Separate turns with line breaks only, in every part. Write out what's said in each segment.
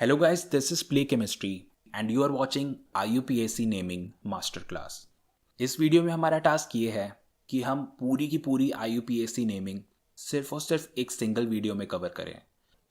Hello guys, this is Play Chemistry and you are watching IUPAC Naming Master Class। इस video में हमारा task ये है कि हम पूरी की पूरी IUPAC नेमिंग सिर्फ और सिर्फ एक सिंगल वीडियो में कवर करें।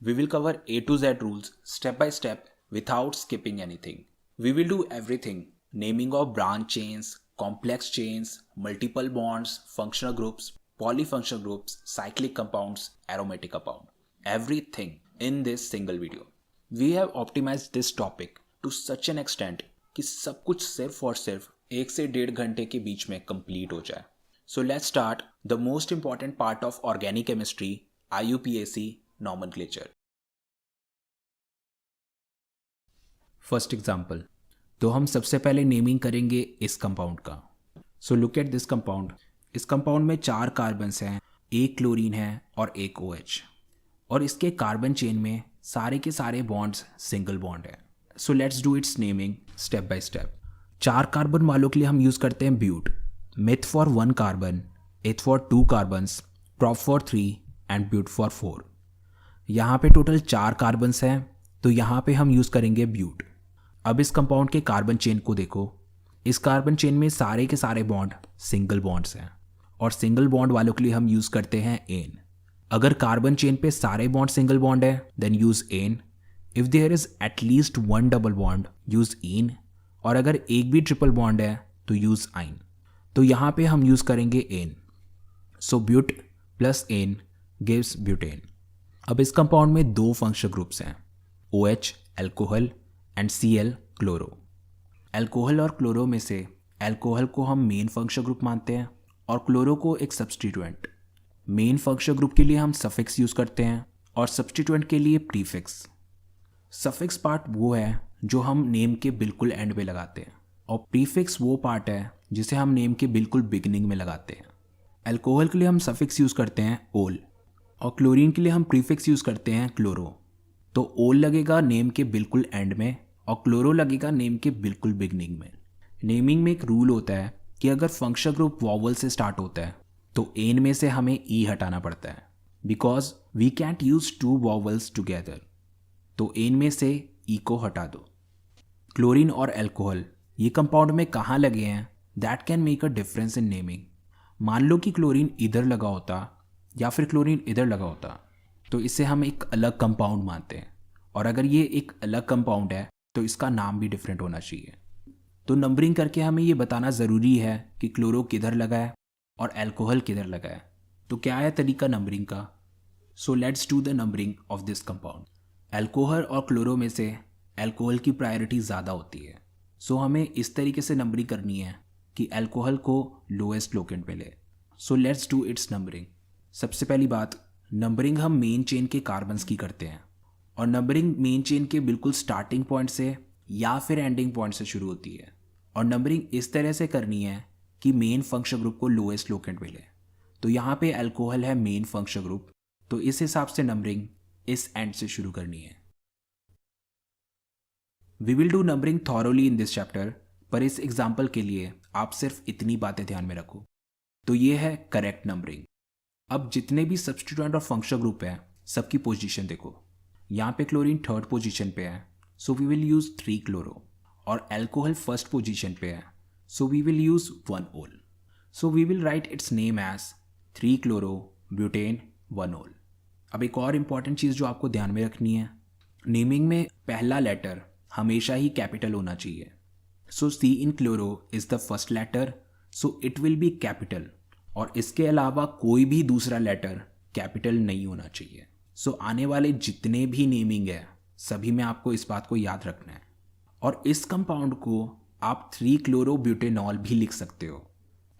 We will cover A to Z rules step by step without skipping anything. We will do everything: naming of branch chains, complex chains, multiple bonds, functional groups, polyfunctional groups, cyclic compounds, aromatic compound. Everything in this single video. We have optimized this topic to such an extent कि सब कुछ सिर्फ और सिर्फ 1 से 1.5 घंटे के बीच में कंप्लीट हो जाए। So let's start the most important part of organic chemistry, IUPAC nomenclature. First example, तो हम सबसे पहले नेमिंग करेंगे इस कंपाउंड का। So look at this compound. इस कंपाउंड में 4 कार्बन्स हैं, एक क्लोरीन है और एक OH, और इसके कार्बन चेन में सारे के सारे बॉन्ड्स सिंगल बॉन्ड है। So let's do its naming step by step. 4 carbon वालों के लिए हम यूज़ करते हैं but, meth for 1 carbon, eth for 2 carbons, prop for 3 and but for 4। यहाँ पे टोटल 4 कार्बन्स हैं, तो यहाँ पे हम यूज़ करेंगे ब्यूट। अब इस कंपाउंड के कार्बन चेन को देखो। इस कार्बन चेन में सारे के सारे बॉन्ड सिंगल बॉन्ड्स हैं, और सिंगल बॉन्ड वालों के लिए हम यूज़ करते हैं एन। अगर कार्बन चेन पे सारे बॉन्ड सिंगल बॉन्ड है then use ane. If there is एटलीस्ट 1 डबल बॉन्ड यूज इन, और अगर एक भी ट्रिपल बॉन्ड है तो यूज आइन। तो यहाँ पे हम यूज करेंगे एन। सो ब्यूट प्लस एन गिव्स ब्यूटेन। अब इस कंपाउंड में 2 फंक्शनल ग्रुप्स हैं, OH alcohol and Cl chloro. Alcohol और क्लोरो में से एल्कोहल को हम मेन फंक्शनल ग्रुप मानते हैं और क्लोरो को एक सब्सटीट्यूएंट। मेन फंक्शनल ग्रुप के लिए हम सफिक्स यूज करते हैं और सब्सटीट्यूएंट के लिए प्रीफिक्स। सफिक्स पार्ट वो है जो हम नेम के बिल्कुल एंड पे लगाते हैं, और प्रीफिक्स वो पार्ट है जिसे हम नेम के बिल्कुल बिगिनिंग में लगाते हैं। एल्कोहल के लिए हम सफिक्स यूज करते हैं ओल, और क्लोरीन के लिए हम प्रीफिक्स यूज करते हैं क्लोरो। तो ओल लगेगा नेम के बिल्कुल एंड में और क्लोरो लगेगा नेम के बिल्कुल बिगिनिंग में। नेमिंग में एक रूल होता है कि अगर फंक्शनल ग्रुप वॉवल से स्टार्ट होता है तो एन में से हमें ई हटाना पड़ता है, because we can't use 2 vowels together. तो एन में से ई को हटा दो। क्लोरीन और एल्कोहल ये कंपाउंड में कहाँ लगे हैं that can make a difference in naming. मान लो कि क्लोरीन इधर लगा होता या फिर क्लोरीन इधर लगा होता, तो इसे हम एक अलग कंपाउंड मानते हैं, और अगर ये एक अलग कंपाउंड है तो इसका नाम भी डिफरेंट होना चाहिए। तो नंबरिंग करके हमें ये बताना ज़रूरी है कि क्लोरो किधर लगा है और एल्कोहल किधर लगा है। तो क्या है तरीका नंबरिंग का? सो let's do the numbering of this compound. Alcohol और क्लोरो में से एल्कोहल की प्रायोरिटी ज़्यादा होती है, सो हमें इस तरीके से नंबरिंग करनी है कि एल्कोहल को लोएस्ट लोकेंट पे ले। सो लेट्स डू इट्स नंबरिंग। सबसे पहली बात, नंबरिंग हम मेन चेन के कार्बन्स की करते हैं, और नंबरिंग मेन चेन के बिल्कुल स्टार्टिंग पॉइंट से या फिर एंडिंग पॉइंट से शुरू होती है, और नंबरिंग इस तरह से करनी है कि मेन फंक्शनल ग्रुप को लोएस्ट लोकेंट मिले। तो यहाँ पे एल्कोहल है मेन फंक्शनल ग्रुप, तो इस हिसाब से नंबरिंग इस एंड से शुरू करनी है। We will do numbering thoroughly in this chapter, पर इस एग्जाम्पल के लिए आप सिर्फ इतनी बातें ध्यान में रखो। तो ये है करेक्ट नंबरिंग। अब जितने भी सब्सटीट्यूएंट और फंक्शनल ग्रुप है सबकी पोजीशन देखो। यहाँ पे क्लोरीन 3rd पोजीशन पे है, so we will use 3 chloro, और एल्कोहल 1st पोजीशन पे है, so we will use 1 ol. So we will write its name as 3 chloro butane 1 ol. अब एक और इम्पॉर्टेंट चीज़ जो आपको ध्यान में रखनी है, नेमिंग में पहला लेटर हमेशा ही कैपिटल होना चाहिए। सो C in chloro is the first letter, so it will be capital, और इसके अलावा कोई भी दूसरा लेटर कैपिटल नहीं होना चाहिए। सो आने वाले जितने भी नेमिंग है सभी में आपको इस बात को याद रखना है। और इस कंपाउंड को आप 3 क्लोरोब्यूटेनॉल भी लिख सकते हो।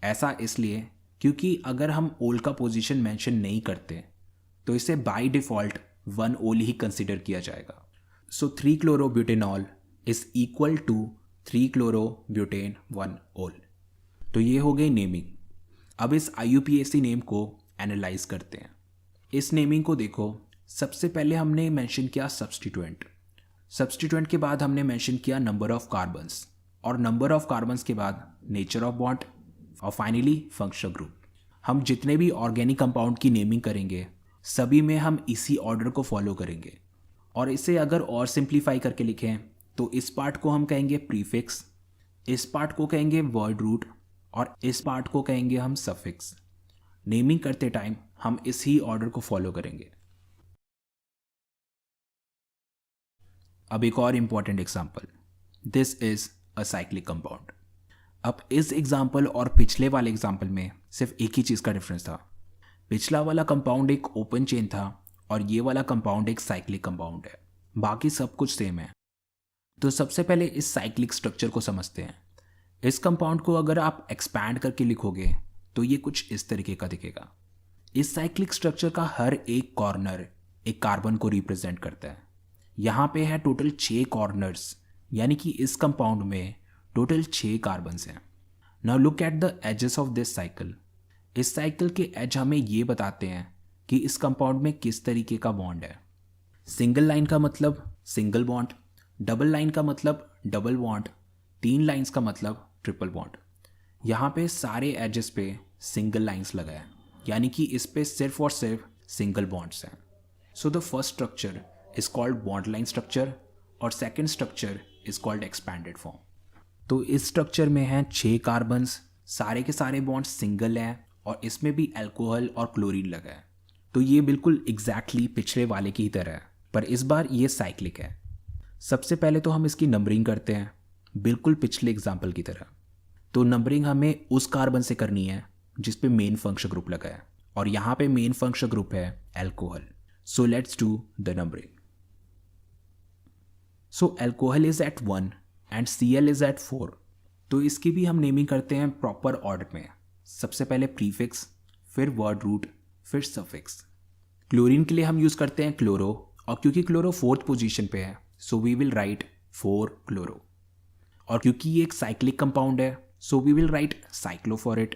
ऐसा इसलिए क्योंकि अगर हम ओल का पोजीशन मेंशन नहीं करते तो इसे बाय डिफ़ॉल्ट 1 ओल ही कंसिडर किया जाएगा। सो 3 chlorobutanol is equal to 3 chlorobutane 1 ओल। तो ये हो गई नेमिंग। अब इस IUPAC नेम को एनालाइज करते हैं। इस नेमिंग को देखो, सबसे पहले हमने मेंशन किया सब्सटीट्यूएंट। सब्सटीट्यूएंट के बाद हमने मेंशन किया नंबर ऑफ कार्बन्स, और नंबर ऑफ कार्बन्स के बाद नेचर ऑफ बॉन्ड, और फाइनली फंक्शनल ग्रुप। हम जितने भी ऑर्गेनिक कंपाउंड की नेमिंग करेंगे सभी में हम इसी ऑर्डर को फॉलो करेंगे। और इसे अगर और सिंप्लीफाई करके लिखें तो इस पार्ट को हम कहेंगे प्रीफिक्स, इस पार्ट को कहेंगे वर्ड रूट और इस पार्ट को कहेंगे हम सफिक्स। नेमिंग करते टाइम हम इस ही ऑर्डर को फॉलो करेंगे। अब एक और important example, this is a cyclic compound. अब इस एग्जांपल और पिछले वाले एग्जांपल में सिर्फ एक ही चीज़ का डिफरेंस था। पिछला वाला कंपाउंड एक ओपन चेन था और ये वाला कंपाउंड एक साइक्लिक कंपाउंड है, बाकी सब कुछ सेम है। तो सबसे पहले इस साइक्लिक स्ट्रक्चर को समझते हैं। इस कंपाउंड को अगर आप एक्सपैंड करके लिखोगे तो ये कुछ इस तरीके का दिखेगा। इस साइक्लिक स्ट्रक्चर का हर एक कॉर्नर एक कार्बन को रिप्रेजेंट करता है। यहाँ पे है टोटल 6 कॉर्नर्स, यानी कि इस कंपाउंड में टोटल 6 कार्बन्स हैं। Now look at the edges of this cycle. इस साइकिल के एज हमें ये बताते हैं कि इस कंपाउंड में किस तरीके का बॉन्ड है। सिंगल लाइन का मतलब सिंगल बॉन्ड, डबल लाइन का मतलब डबल बॉन्ड, 3 लाइंस का मतलब ट्रिपल बॉन्ड। यहाँ पे सारे एजेस पे सिंगल लाइंस लगा है, यानी कि इस पे सिर्फ और सिर्फ सिंगल बॉन्ड्स हैं। So the first structure is called bond line structure और second structure is called expanded form. तो इस स्ट्रक्चर में हैं 6 कार्बन्स, सारे के सारे बॉन्ड्स सिंगल हैं और इसमें भी अल्कोहल और क्लोरीन लगा है। तो ये बिल्कुल एग्जैक्टली पिछले वाले की ही तरह है, पर इस बार ये साइक्लिक है। सबसे पहले तो हम इसकी नंबरिंग करते हैं बिल्कुल पिछले एग्जाम्पल की तरह। तो नंबरिंग हमें उस कार्बन से करनी है जिस पे मेन फंक्शनल ग्रुप लगा है, और यहाँ पे मेन फंक्शनल ग्रुप है alcohol. So let's do the numbering. So alcohol is at 1 and Cl is at 4। तो इसकी भी हम नेमिंग करते हैं प्रॉपर ऑर्डर में। सबसे पहले प्रीफिक्स, फिर वर्ड रूट, फिर सफिक्स। क्लोरीन के लिए हम यूज़ करते हैं क्लोरो, और क्योंकि क्लोरो 4th पोजीशन पे है so we will write 4 chloro. और क्योंकि ये एक साइक्लिक कंपाउंड है so we will write cyclo for it.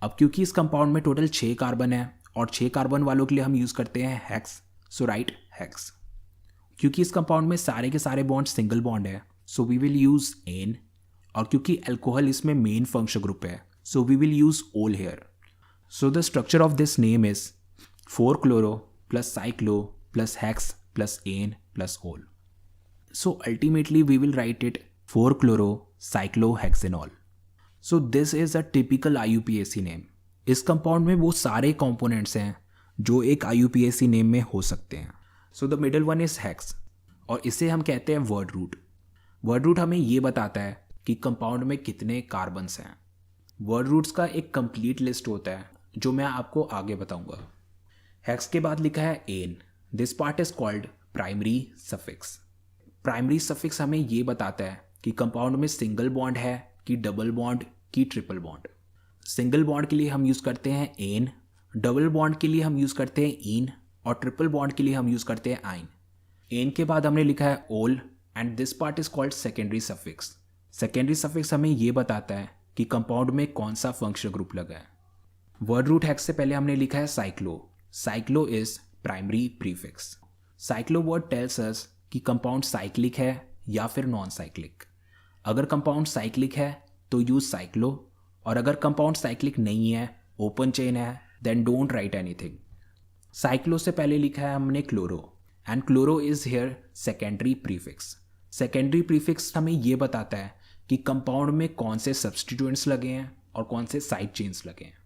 अब क्योंकि इस कंपाउंड में टोटल 6 कार्बन है और 6 कार्बन वालों के लिए हम यूज़ करते हैं हेक्स, सो राइट हेक्स। क्योंकि इस कंपाउंड में सारे के सारे बॉन्ड सिंगल बॉन्ड है so we will use ane. और क्योंकि अल्कोहल इसमें मेन फंक्शनल ग्रुप है so we will use ol here. So the structure of this name is 4 chloro plus cyclo plus hex plus ane plus ol. So ultimately we will write it 4 chloro cyclo hexanol. So this is a typical IUPAC name. इस compound में वो सारे components हैं जो एक IUPAC name में हो सकते हैं। So the middle one is hex और इसे हम कहते हैं वर्ड रूट। वर्ड रूट हमें ये बताता है कि कंपाउंड में कितने कार्बन्स हैं। वर्ड रूट्स का एक कंप्लीट लिस्ट होता है जो मैं आपको आगे बताऊंगा। हेक्स के बाद लिखा है ane. This part is called primary suffix. Primary suffix हमें ये बताता है कि कंपाउंड में सिंगल बॉन्ड है कि डबल बॉन्ड कि ट्रिपल बॉन्ड। सिंगल बॉन्ड के लिए हम यूज़ करते हैं एन, डबल बॉन्ड के लिए हम यूज़ करते हैं इन, और ट्रिपल बॉन्ड के लिए हम यूज़ करते हैं आइन। एन के बाद हमने लिखा है ओल and this part is called secondary suffix. Secondary suffix हमें ये बताता है कि कंपाउंड में कौन सा फंक्शनल ग्रुप लगा है। वर्ड रूट हेक्स से पहले हमने लिखा है cyclo. Cyclo is primary prefix. Cyclo word tells us कि कंपाउंड साइक्लिक है या फिर नॉन साइक्लिक। अगर कंपाउंड साइक्लिक है तो यूज साइक्लो, और अगर कंपाउंड साइक्लिक नहीं है, ओपन चेन है, then don't write anything. Cyclo से पहले लिखा है हमने chloro and chloro is here secondary prefix. Secondary prefix हमें ये बताता है कि कंपाउंड में कौन से सब्सटीट्यूएंट्स लगे हैं और कौन से साइड चेन्स लगे हैं।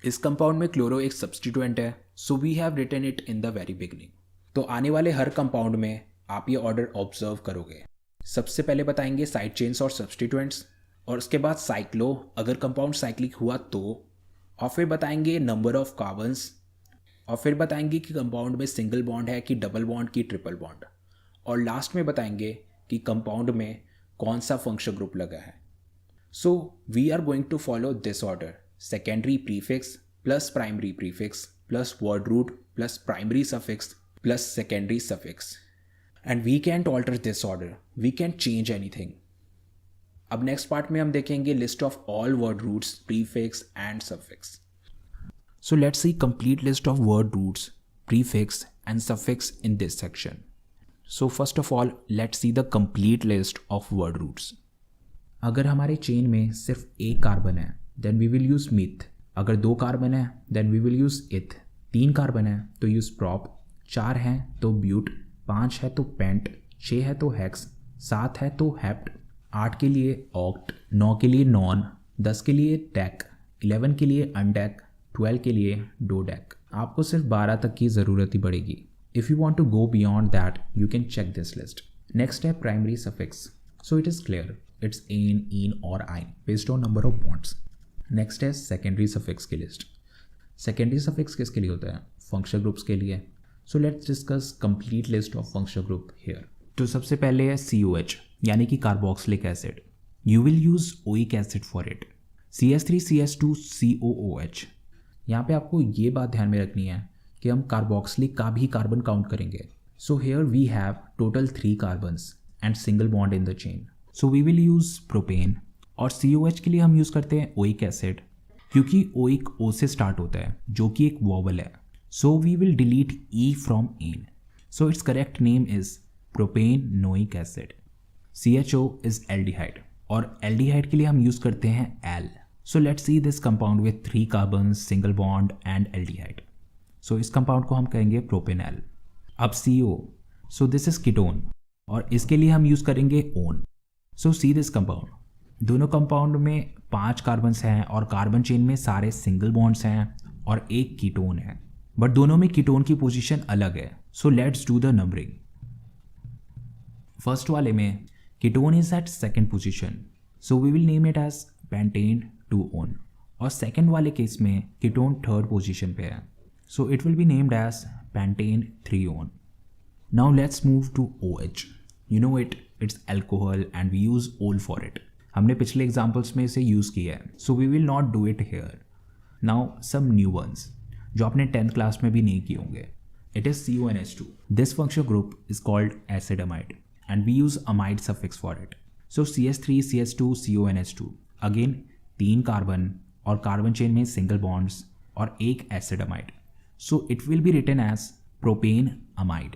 इस कंपाउंड में क्लोरो एक सब्सटीट्यूएंट है so we have written it in the very beginning. तो आने वाले हर कंपाउंड में आप ये ऑर्डर ऑब्जर्व करोगे। सबसे पहले बताएंगे साइड चेन्स और सब्सटीट्यूएंट्स, और उसके बाद साइक्लो अगर कंपाउंड साइक्लिक हुआ तो, और फिर बताएंगे नंबर ऑफ कार्बन्स, और फिर बताएंगे कि कंपाउंड में सिंगल बॉन्ड है कि डबल बॉन्ड कि ट्रिपल बॉन्ड, और लास्ट में बताएंगे कि कंपाउंड में कौन सा फंक्शनल ग्रुप लगा है। So we are going to follow this order: secondary prefix plus primary prefix plus word root plus primary suffix plus secondary suffix, and we can't alter this order, we can't change anything. अब next part में हम देखेंगे list of all word roots, prefix and suffix. So let's see complete list of word roots, prefix and suffix in this section. So first of all, let's see the complete list of word roots. अगर हमारे chain में सिर्फ एक carbon है then we will use meth. अगर 2 carbon है then we will use eth. 3 carbon है तो use prop. 4 हैं तो but. 5 है तो पेंट, 6 है तो हेक्स, 7 है तो हेप्ट, 8 के लिए ऑक्ट, 9 के लिए नॉन, 10 के लिए डेक, 11 के लिए अनडेक, 12 के लिए डोडेक। आपको सिर्फ 12 तक की ज़रूरत ही पड़ेगी। If you want to go beyond that you can check this list. Next है primary suffix. So it is clear, it's ane, ene और yne based on number of bonds. Next है सेकेंडरी सफिक्स की लिस्ट। Secondary suffix किसके लिए होता है? Functional groups के लिए। So let's discuss complete list of functional group here. तो सबसे पहले है COH यानी कि carboxylic acid. You will use oic acid for it. CS3CS2COOH। यहाँ पे आपको ये बात ध्यान में रखनी है कि हम कार्बोक्सिलिक का भी कार्बन काउंट करेंगे। So here we have total 3 carbons and single bond in the chain. So we will use propane. और COH के लिए हम यूज़ करते हैं ओइक एसिड, क्योंकि ओइक O से स्टार्ट होता है जो कि एक वॉवल है। So we will delete E from ane. So its correct name is propanoic acid. CHO इज एल्डिहाइड और एल्डिहाइड के लिए हम यूज़ करते हैं L. So let's see this compound with 3 carbon, single bond and aldehyde. So इस compound को हम कहेंगे प्रोपेनल। अब CO, so this is ketone और इसके लिए हम यूज़ करेंगे one. So see this compound, दोनों कंपाउंड में 5 कार्बन्स हैं और कार्बन चेन में सारे सिंगल बॉन्ड्स हैं और एक कीटोन है, बट दोनों में कीटोन की पोजीशन अलग है। So let's do the numbering. First वाले में ketone is at second position, so we will name it as pentane 2-on। और सेकेंड वाले केस में कीटोन थर्ड पोजीशन पे है, so it will be named as pentane 3-on। Now let's move to OH। You know it's alcohol and we use ol for it. हमने पिछले examples में इसे use किया है, so we will not do it here. Now some new ones जो आपने 10th class में भी नहीं किए होंगे। It is CONH2। This functional group is called acid amide and we use amide suffix for it. So CS3CS2CONH2 again 3 carbon और carbon chain में single bonds और एक acid amide. So it will be written as propane amide.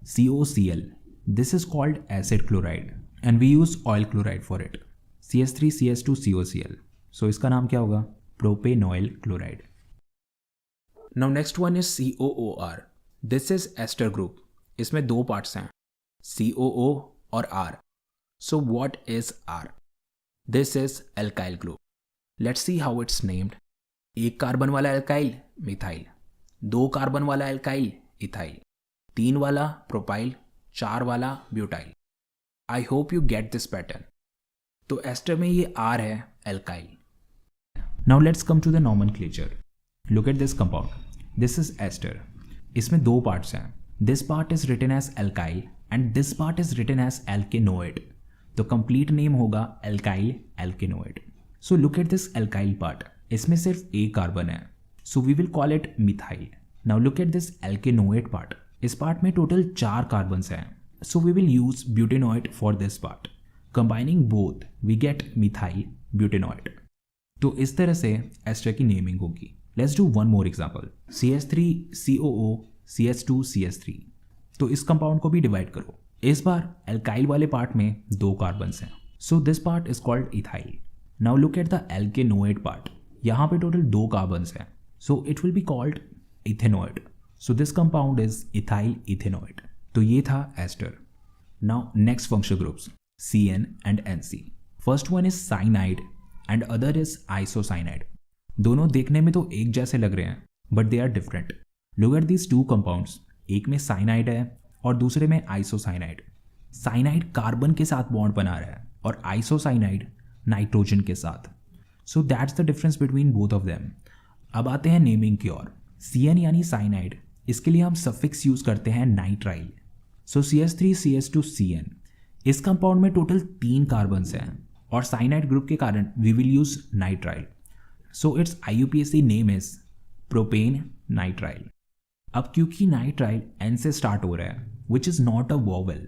COCl, this is called acid chloride and we use oyl chloride for it. CS3CS2COCl, so इसका नाम क्या होगा? Propanoyl chloride. Now next one is COOR। This is ester group. इसमें 2 parts हैं, COO और R। So what is R? This is alkyl group. Let's see how it's named. 1 carbon वाला alkyl methyl, 2 carbon वाला alkyl ethyl, 3 वाला propyl, 4 वाला butyl. I hope you get this pattern. तो ester में ये R है alkyl. Now let's come to the nomenclature. Look at this compound, this is ester. इसमें 2 parts हैं। This part is written as alkyl and this part is written as alkanoate. तो complete name होगा alkyl एल्केनोइड। So look at this alkyl part, इसमें सिर्फ 1 carbon है, so we will call it methyl. Now look at this alkanoate part, इस part में total 4 carbons हैं, so we will use butanoid for this part. Combining both we get methyl butanoid. तो इस तरह से एस्टर की naming होगी। Let's do one more example. CS3COO CS2CS3। तो इस कंपाउंड को भी डिवाइड करो। इस बार एल्काइल वाले पार्ट में 2 कार्बन्स हैं, so this part is called ethyl. Now look at the alkanoate part, यहाँ पे टोटल 2 कार्बन्स हैं, so it will be called ethanoate. So this compound is ethyl ethanoate. तो ये था ester. Now next functional groups CN and NC। First one is cyanide and other is isocyanide. दोनों देखने में तो एक जैसे लग रहे हैं but they are different. Look at these 2 compounds, एक में साइनाइड है और दूसरे में आइसोसाइनाइड। साइनाइड कार्बन के साथ बॉन्ड बना रहा है और आइसोसाइनाइड नाइट्रोजन के साथ। So that's the difference between both of them. अब आते हैं नेमिंग की ओर। CN यानी साइनाइड, इसके लिए हम सफिक्स यूज करते हैं नाइट्राइल। सो CS3CS2CN। इस कंपाउंड में टोटल 3 कार्बन्स हैं और साइनाइड ग्रुप के कारण we will use nitrile. So its IUPAC name is propane nitrile. अब क्योंकि नाइट्राइल N से स्टार्ट हो रहा है which is not a vowel,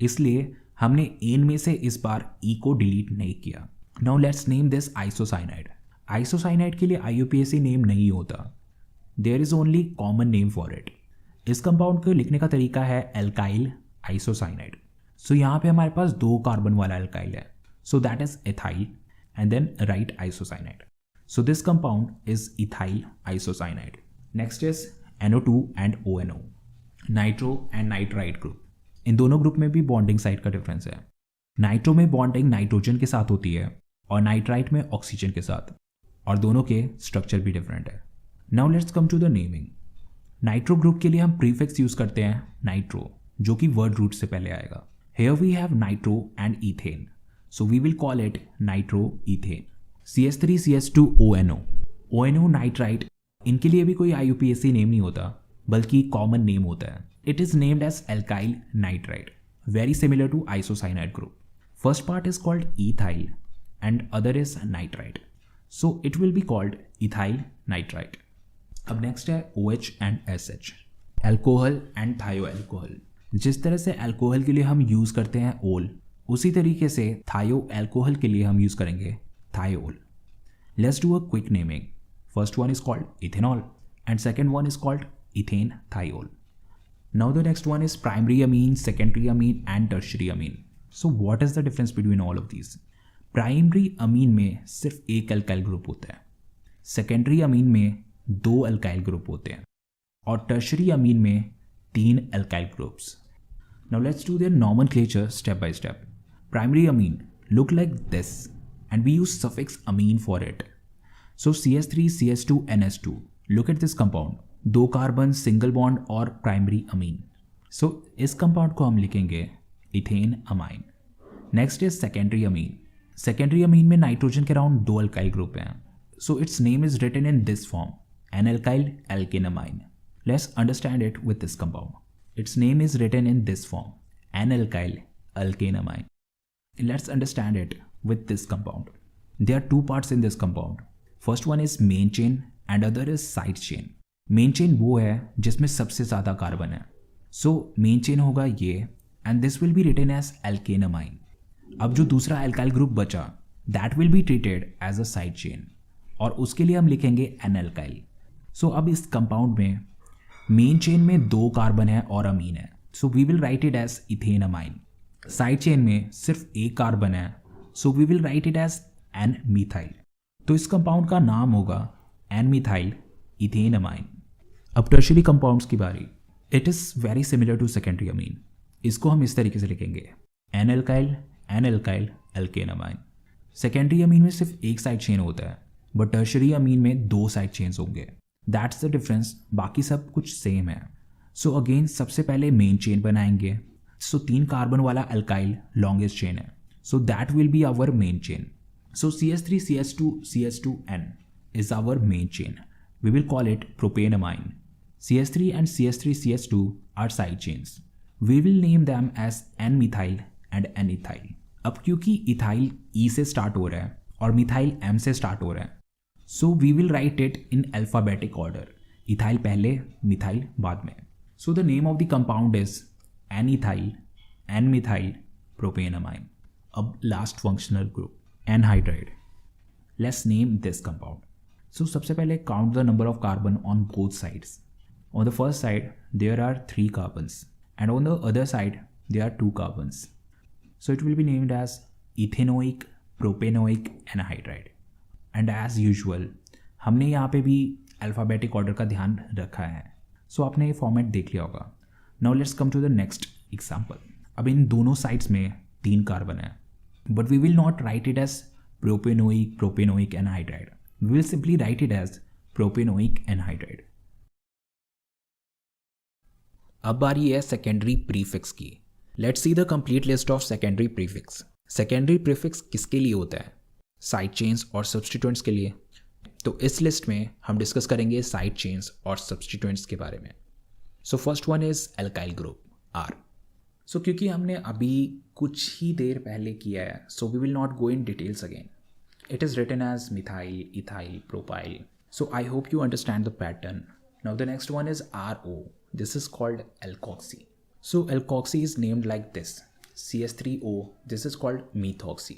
इसलिए हमने एन में से इस बार E को डिलीट नहीं किया। Now let's name this isocyanide. Isocyanide के लिए IUPAC नेम नहीं होता, there is only common name for it. इस कंपाउंड को लिखने का तरीका है एल्काइल आइसोसाइनाइड। सो यहाँ पे हमारे पास 2 कार्बन वाला एल्काइल है, so that is ethyl and then write isocyanide. So this compound is ethyl isocyanide. Next is NO2 and ONO। Nitro and nitrite group. इन दोनों ग्रुप में भी बॉन्डिंग साइट का डिफरेंस है। नाइट्रो में बॉन्डिंग नाइट्रोजन के साथ होती है और नाइट्राइट में ऑक्सीजन के साथ, और दोनों के स्ट्रक्चर भी डिफरेंट है। Now let's come to the naming. Nitro group के लिए हम प्रीफिक्स यूज करते हैं नाइट्रो, जो कि वर्ड रूट से पहले आएगा। Here we have nitro and ethane, so we will call it nitro ethane. CH3CH2ONO, ONO nitrite, इनके लिए भी कोई IUPAC नेम नहीं होता, बल्कि कॉमन नेम होता है। It is named as alkyl nitrite, very similar to isocyanide group. First part is called ethyl and other is nitrite. So it will be called ethyl nitrite. अब next है OH and SH, alcohol and thioalcohol. जिस तरह से alcohol के लिए हम use करते हैं ओल, उसी तरीके से थायो एल्कोहल के लिए हम यूज़ करेंगे thiol. Let's do a quick naming. First one is called ethanol and second one is called ethane thiol. Now the next one is primary amine, secondary Amin and tertiary amine. So what is the difference between all of these? Primary amine में सिर्फ एक alkyl group होता है, secondary amine में 2 alkyl group होते हैं, और tertiary अमीन में 3 alkyl groups. Now let's do their nomenclature step by step. Primary amine look like this and we use suffix amine for it. So CH3CH2NH2, look at this compound, 2 carbon single bond और primary amine. So इस compound को हम लिखेंगे ethane amine. Next is secondary amine. Secondary amine में nitrogen के around 2 alkyl group हैं, so its name is written in this form, N alkyl alkane amine. Let's understand it with this compound. Its name is written in this form, N alkyl alkane amine. Let's understand it with this compound. There are 2 parts in this compound. First one is main chain and other is side chain. Main chain वो है जिसमें सबसे ज़्यादा carbon है, so main chain होगा ये, and this will be written as alkane amine. अब जो दूसरा alkyl group बचा, that will be treated as a side chain, और उसके लिए हम लिखेंगे n-alkyl. So अब इस compound में main chain में 2 कार्बन है और अमीन है, so we will write it as ethane amine. Side chain में सिर्फ एक कार्बन है, so we will write it as N methyl. तो इस कंपाउंड का नाम होगा एन मिथाइल इथेन अमाइन। अब टर्शरी कंपाउंड्स की बारी। It is very similar to secondary amine. इसको हम इस तरीके से लिखेंगे, N alkyl alkane amine. Secondary amine में सिर्फ एक साइड चेन होता है, बट टर्शरी अमीन में 2 साइड चेन्स होंगे। दैट्स द डिफरेंस, बाकी सब कुछ सेम है। सो अगेन सबसे पहले मेन चेन बनाएंगे, सो 3 कार्बन वाला अल्काइल लॉन्गेस्ट चेन है, so that will be our main chain. So CH3CH2CH2N is our main chain. We will call it propane amine. CH3 and CH3CH2 are side chains. We will name them as N-methyl and N-ethyl. अब क्योंकि ethyl E से start हो रहा है और methyl M से start हो रहा है, so we will write it in alphabetic order, ethyl पहले मिथाइल बाद में। So the name of the compound is N-ethyl, N-methyl, propane amine. अब last functional group anhydride. Let's name this compound. So सबसे पहले count the number of carbon on both sides. On the first side there are 3 carbons and on the other side there are 2 carbons, so it will be named as ethanoic propanoic anhydride. And as usual हमने यहाँ पे भी alphabetic order का ध्यान रखा है, सो आपने ये फॉर्मेट देख लिया होगा। Now let's come to the next example. अब इन दोनों साइड्स में 3 कार्बन है, but we will not write it as propanoic anhydride, we will simply write it as propanoic anhydride. अब बारी है सेकेंडरी प्रीफिक्स की। Let's see the complete list of secondary prefix. Secondary prefix किसके लिए होता है? साइड चेन्स और substituents के लिए। तो इस लिस्ट में हम डिस्कस करेंगे साइड चेन्स और सब्स्टिट्यूएंट्स के बारे में। So first one is alkyl group R. So क्योंकि हमने अभी कुछ ही देर पहले किया है, so we will not go in details again. It is written as methyl, ethyl, propyl. So I hope you understand the pattern. Now the next one is RO. This is called alkoxy. So alkoxy is named like this. CH3O. This is called methoxy.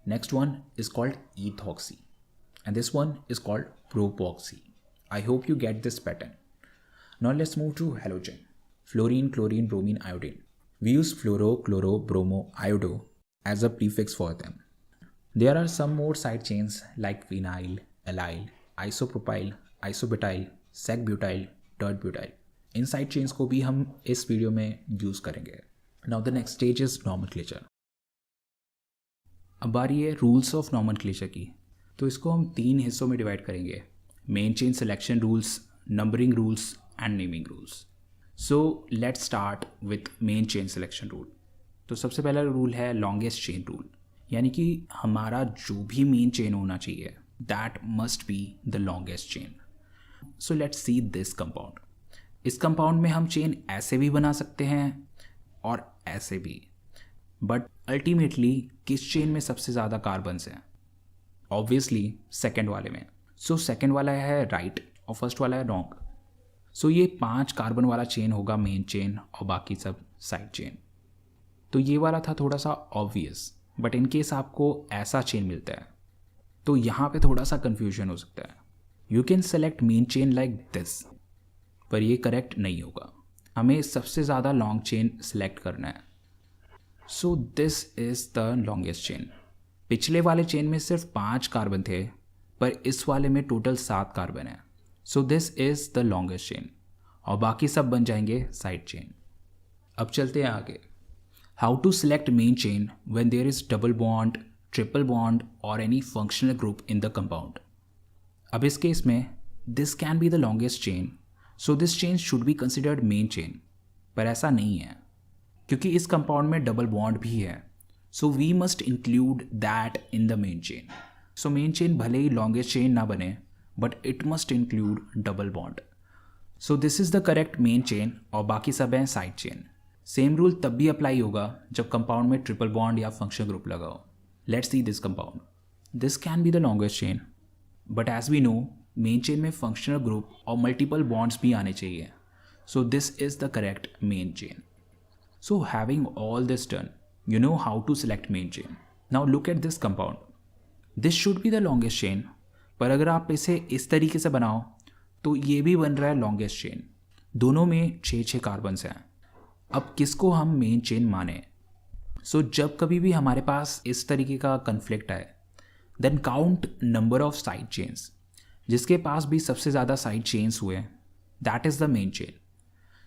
Next one is called ethoxy. And this one is called propoxy. I hope you get this pattern. Now let's move to halogen. Fluorine, chlorine, bromine, iodine. We use fluoro, chloro, bromo, iodo as a prefix for them. There are some more side chains like phenyl, allyl, isopropyl, isobutyl, sec-butyl, tert-butyl. In side chains को भी हम इस video में use करेंगे। Now the next stage is nomenclature. अब बारी है rules of nomenclature की। तो इसको हम 3 हिस्सों में डिवाइड करेंगे, main chain selection rules, numbering rules and naming rules. So let's start with main chain selection rule. तो सबसे पहला रूल है लॉन्गेस्ट चेन रूल, यानी कि हमारा जो भी मेन चेन होना चाहिए that must be the longest chain. So let's see this compound. इस कंपाउंड में हम चेन ऐसे भी बना सकते हैं और ऐसे भी, बट अल्टीमेटली किस चेन में सबसे ज़्यादा कार्बन्स हैं? ऑब्वियसली सेकेंड वाले में। सो सेकेंड वाला है राइट और फर्स्ट वाला है रॉन्ग। सो ये 5 कार्बन वाला चेन होगा मेन चेन और बाकी सब साइड चेन। तो ये वाला था थोड़ा सा ऑब्वियस, बट इन केस आपको ऐसा चेन मिलता है तो यहाँ पे थोड़ा सा कन्फ्यूजन हो सकता है। You can select main chain like this, पर ये करेक्ट नहीं होगा। हमें सबसे ज़्यादा लॉन्ग चेन सेलेक्ट करना है। So this is the longest chain. पिछले वाले चेन में सिर्फ 5 कार्बन थे, पर इस वाले में टोटल 7 कार्बन है। So this is the longest chain और बाकी सब बन जाएंगे साइड चेन। अब चलते हैं आगे। How to select main chain when there is double bond, triple bond और any functional group in the compound. अब इस केस में this can be the longest chain, so this chain should be considered main chain, पर ऐसा नहीं है क्योंकि इस कंपाउंड में डबल बॉन्ड भी है। So we must include that in the main chain. So main chain भले ही लॉन्गेस्ट चेन ना बने, but it must include double bond. So this is the correct main chain और बाकी सब हैं साइड चेन। सेम रूल तब भी अप्लाई होगा जब कंपाउंड में ट्रिपल बॉन्ड या फंक्शनल ग्रुप लगा हो। Let's see this compound. This can be the longest chain, but as we know main chain में फंक्शनल ग्रुप और मल्टीपल बॉन्ड्स भी आने चाहिए। So this is the correct main chain. So having all this done, you know how to select main chain. Now look at this compound. This should be the longest chain, पर अगर आप इसे इस तरीके से बनाओ तो ये भी बन रहा है लॉन्गेस्ट चेन। दोनों में 6 कार्बन्स हैं। अब किसको हम मेन चेन माने? सो जब कभी भी हमारे पास इस तरीके का कन्फ्लिक्ट आए, then count number of side chains. जिसके पास भी सबसे ज़्यादा साइड चेन्स हुए that is the main chain.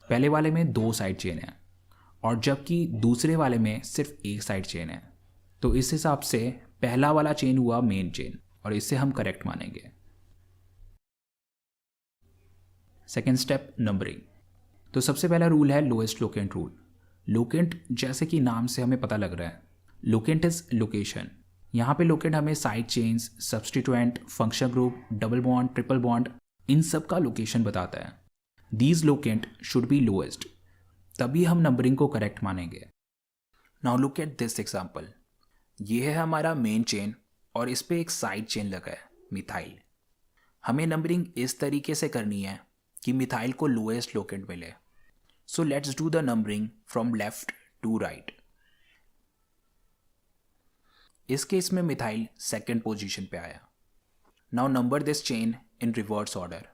पहले वाले में 2 साइड चेन है और जबकि दूसरे वाले में सिर्फ 1 साइड चेन है, तो इस हिसाब से पहला वाला चेन हुआ मेन चेन और इसे हम करेक्ट मानेंगे। Second step numbering. तो सबसे पहला रूल है लोएस्ट लोकेंट रूल। लोकेंट जैसे कि नाम से हमें पता लग रहा है, लोकेंट इज लोकेशन। यहाँ पे लोकेंट हमें side chains, substituent, functional group, double bond, triple bond in सब का लोकेशन बताता है। These locant should be lowest, तभी हम नंबरिंग को करेक्ट मानेंगे। Now look at this example. ये है हमारा मेन चेन और इस पर एक साइड चेन लगा है मिथाइल। हमें नंबरिंग इस तरीके से करनी है कि मिथाइल को लोएस्ट लोकेंट मिले। So let's do the numbering from left to right. इस केस में मिथाइल सेकेंड पोजीशन पे आया। Now number this chain in reverse order.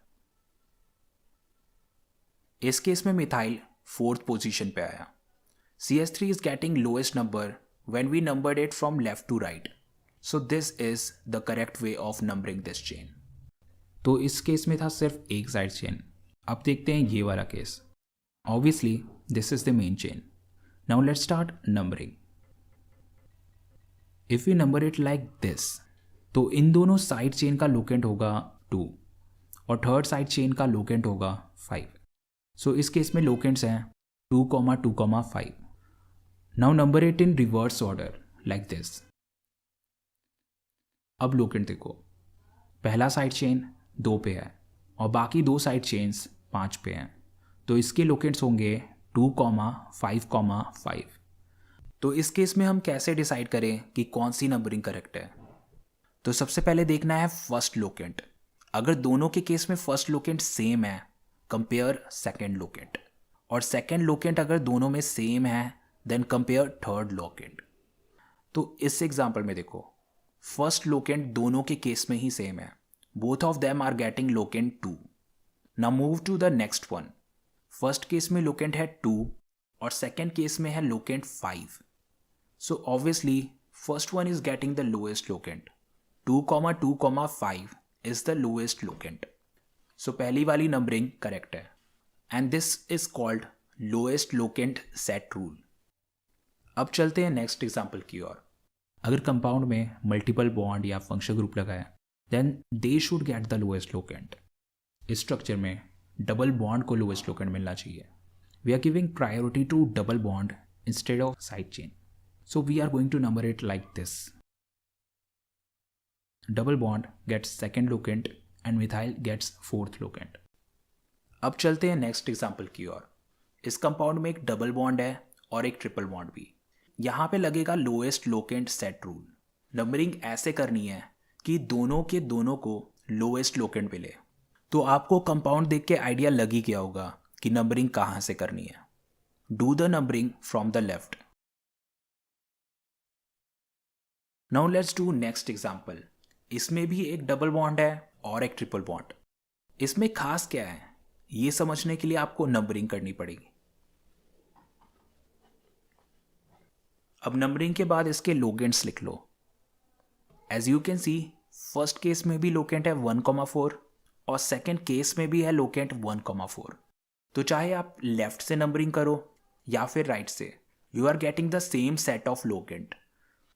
इस केस में मिथाइल 4th पोजीशन पे आया। CH3 is getting lowest number when we numbered it from left to right. So this is the correct way of numbering this chain. तो इस case में था सिर्फ एक साइड चेन। अब देखते हैं ये वाला case. Obviously this is the main chain. Now let's start numbering. If we number it like this, तो इन दोनों साइड चेन का लोकेंट होगा 2 और थर्ड साइड चेन का लोकेंट होगा 5। सो इस केस में लोकेंट्स हैं 2, 2, 5। Now number it in reverse order like this. अब लोकेंट देखो, पहला साइड चेन 2 पे है और बाकी 2 साइड चेन्स 5 पे हैं, तो इसके लोकेंट्स होंगे 2, 5, 5। तो इस केस में हम कैसे डिसाइड करें कि कौन सी नंबरिंग करेक्ट है? तो सबसे पहले देखना है फर्स्ट लोकेंट। अगर दोनों के केस में फर्स्ट लोकेंट सेम है, कंपेयर सेकेंड लोकेंट, और सेकेंड लोकेंट अगर दोनों में सेम है देन कंपेयर थर्ड लोकेंट। तो इस एग्जांपल में देखो, फर्स्ट लोकेंट दोनों के केस में ही सेम है, both of them are getting locant 2। Now move to the next one. First case में लोकेंट है 2 और सेकेंड केस में है locant 5। So obviously first one is getting the lowest locant. 2, 2, 5 is the lowest locant. So पहली वाली numbering correct है। And this is called lowest locant set rule. अब चलते हैं नेक्स्ट एग्जाम्पल की ओर। अगर कंपाउंड में मल्टीपल बॉन्ड या फंक्शनल ग्रुप लगा है then they should get the lowest locant. इस स्ट्रक्चर में डबल बॉन्ड को लोएस्ट लोकेंट मिलना चाहिए। We are giving priority to double bond instead of side chain, so we are going to number it like this. Double bond gets second locant and methyl gets fourth locant. अब चलते हैं next example की ओर। इस compound में एक double bond है और एक ट्रिपल बॉन्ड भी। यहाँ पे लगेगा lowest locant set rule. Numbering ऐसे करनी है कि दोनों के दोनों को लोएस्ट लोकेंट मिले। तो आपको कंपाउंड देख के आइडिया लग ही गया होगा कि नंबरिंग कहाँ से करनी है। Do the numbering from the left. Now let's do next example. इसमें भी एक डबल बॉन्ड है और एक ट्रिपल बॉन्ड। इसमें खास क्या है ये समझने के लिए आपको नंबरिंग करनी पड़ेगी। अब नंबरिंग के बाद इसके लोकेंट्स लिख लो। As you can see first case में भी लोकेंट है 1,4 और सेकेंड केस में भी है लोकेंट 1,4। तो चाहे आप लेफ्ट से नंबरिंग करो या फिर राइट से, you are getting the same set of locant.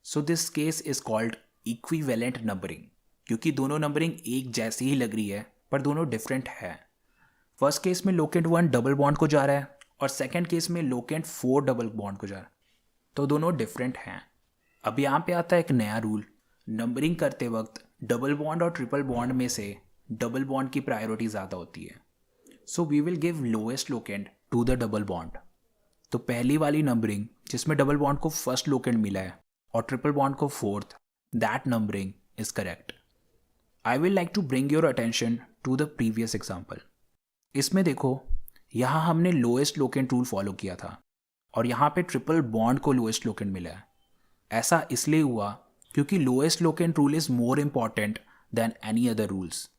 So this case is called equivalent numbering, क्योंकि दोनों नंबरिंग एक जैसी ही लग रही है पर दोनों डिफरेंट है। फर्स्ट केस में लोकेंट 1 डबल बॉन्ड को जा रहा है और सेकेंड केस में लोकेंट 4 डबल बॉन्ड को जा रहा है, तो दोनों डिफरेंट हैं। अब यहाँ पे आता है एक नया रूल। नंबरिंग करते वक्त डबल बॉन्ड और ट्रिपल बॉन्ड में से डबल बॉन्ड की प्रायोरिटी ज़्यादा होती है, so we will give lowest locant to the double bond. तो पहली वाली नंबरिंग जिसमें डबल बॉन्ड को फर्स्ट लोकेंट मिला है और ट्रिपल बॉन्ड को fourth, that numbering is correct. I will like to bring your attention to the previous example. इसमें देखो यहाँ हमने लोएस्ट लोकेंट रूल फॉलो किया था और यहाँ पे ट्रिपल बॉन्ड को लोएस्ट लोकेंट मिला है। ऐसा इसलिए हुआ क्योंकि lowest locant rule is more important than any other rules.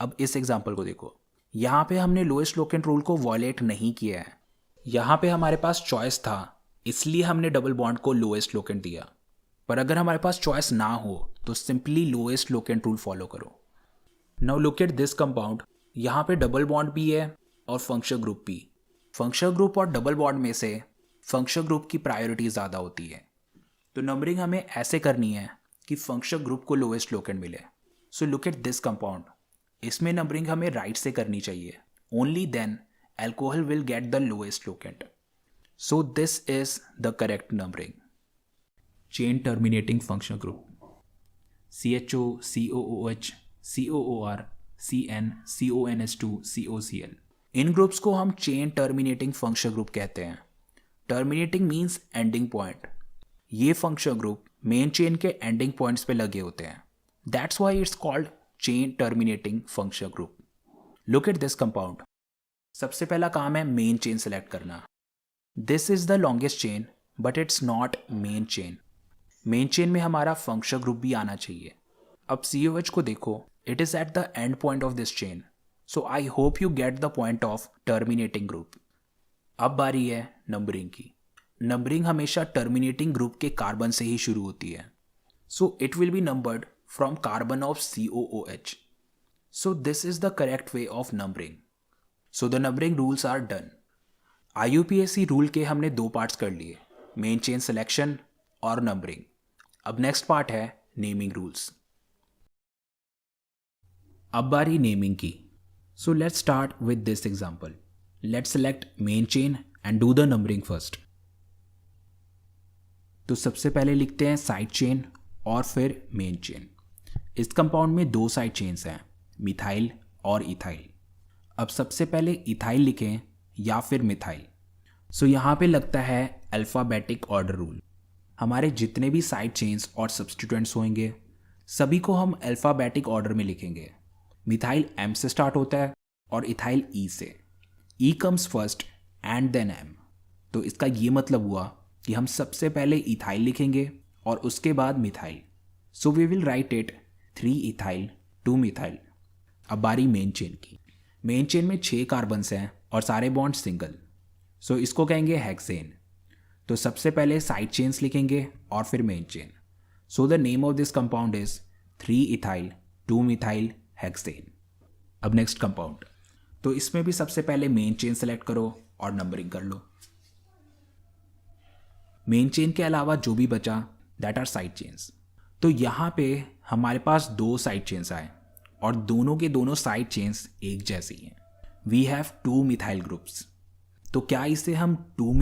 अब इस एग्जांपल को देखो, यहाँ पे हमने लोएस्ट लोकेंट रूल को वॉयलेट नहीं किया है। यहाँ पे हमारे पास चॉइस था इसलिए हमने डबल बॉन्ड को लोएस्ट लोकेंट दिया, पर अगर हमारे पास चॉइस ना हो तो simply lowest locant rule follow करो। Now look at this compound. यहाँ पे डबल बॉन्ड भी है और फंक्शनल ग्रुप भी। फंक्शनल ग्रुप और डबल बॉन्ड में से फंक्शनल ग्रुप की प्रायोरिटी ज़्यादा होती है, तो नंबरिंग हमें ऐसे करनी है कि फंक्शनल ग्रुप को लोएस्ट लोकेंट मिले। So look at this compound. इसमें नंबरिंग हमें राइट से करनी चाहिए। Only then alcohol will get the lowest locant. So this is the correct numbering. Chain terminating functional group CHO COOH COOR CN CONS2 COCl। इन groups को हम chain terminating functional group कहते हैं। Terminating means ending point. ये functional group main chain के ending points पे लगे होते हैं। That's why it's called chain terminating functional group. Look at this compound. सबसे पहला काम है मेन चेन सेलेक्ट करना। This is the longest chain but it's not main chain. Main chain में हमारा फंक्शनल ग्रुप भी आना चाहिए। अब COH को देखो, it is at the end point of this chain, so I hope you get the point of terminating group. अब बारी है नंबरिंग की। नंबरिंग हमेशा टर्मिनेटिंग ग्रुप के कार्बन से ही शुरू होती है, so it will be numbered from carbon of COOH। So this is the correct way of numbering. So the numbering rules are done. IUPAC rule के हमने 2 पार्ट्स कर लिए, मेन चेन सिलेक्शन और नंबरिंग। अब नेक्स्ट पार्ट है naming rules. अब बारी नेमिंग की। So let's start with this example. Let's select main chain and do the numbering first. तो सबसे पहले लिखते हैं साइड चेन और फिर मेन चेन। इस कंपाउंड में 2 साइड चेन्स हैं, मिथाइल और इथाइल। अब सबसे पहले इथाइल लिखें या फिर मिथाइल। सो यहाँ पे लगता है अल्फ़ाबेटिक ऑर्डर रूल। हमारे जितने भी साइड चेन्स और सब्स्टिट्यूएंट्स होंगे सभी को हम अल्फ़ाबेटिक ऑर्डर में लिखेंगे। मिथाइल M से स्टार्ट होता है और इथाइल E से। E comes first and then M। तो इसका ये मतलब हुआ कि हम सबसे पहले इथाइल लिखेंगे और उसके बाद methyl. So we will write it 3 ethyl 2 methyl. अब बारी मेन चेन की। मेन चेन में 6 कार्बन्स हैं और सारे बॉन्ड सिंगल, सो इसको कहेंगे हेक्सेन। तो सबसे पहले साइड चेन्स लिखेंगे और फिर main chain. So the name of this compound is 3 ethyl 2 methyl hexane. अब नेक्स्ट कंपाउंड। तो इसमें भी सबसे पहले मेन चेन सेलेक्ट करो और नंबरिंग कर लो। मेन चेन के अलावा जो भी बचा दैट आर साइड चेन्स। तो यहाँ पे हमारे पास 2 साइड चेन्स आए और दोनों के दोनों साइड चेन्स एक जैसी हैं। We have 2 methyl groups. तो क्या इसे हम 2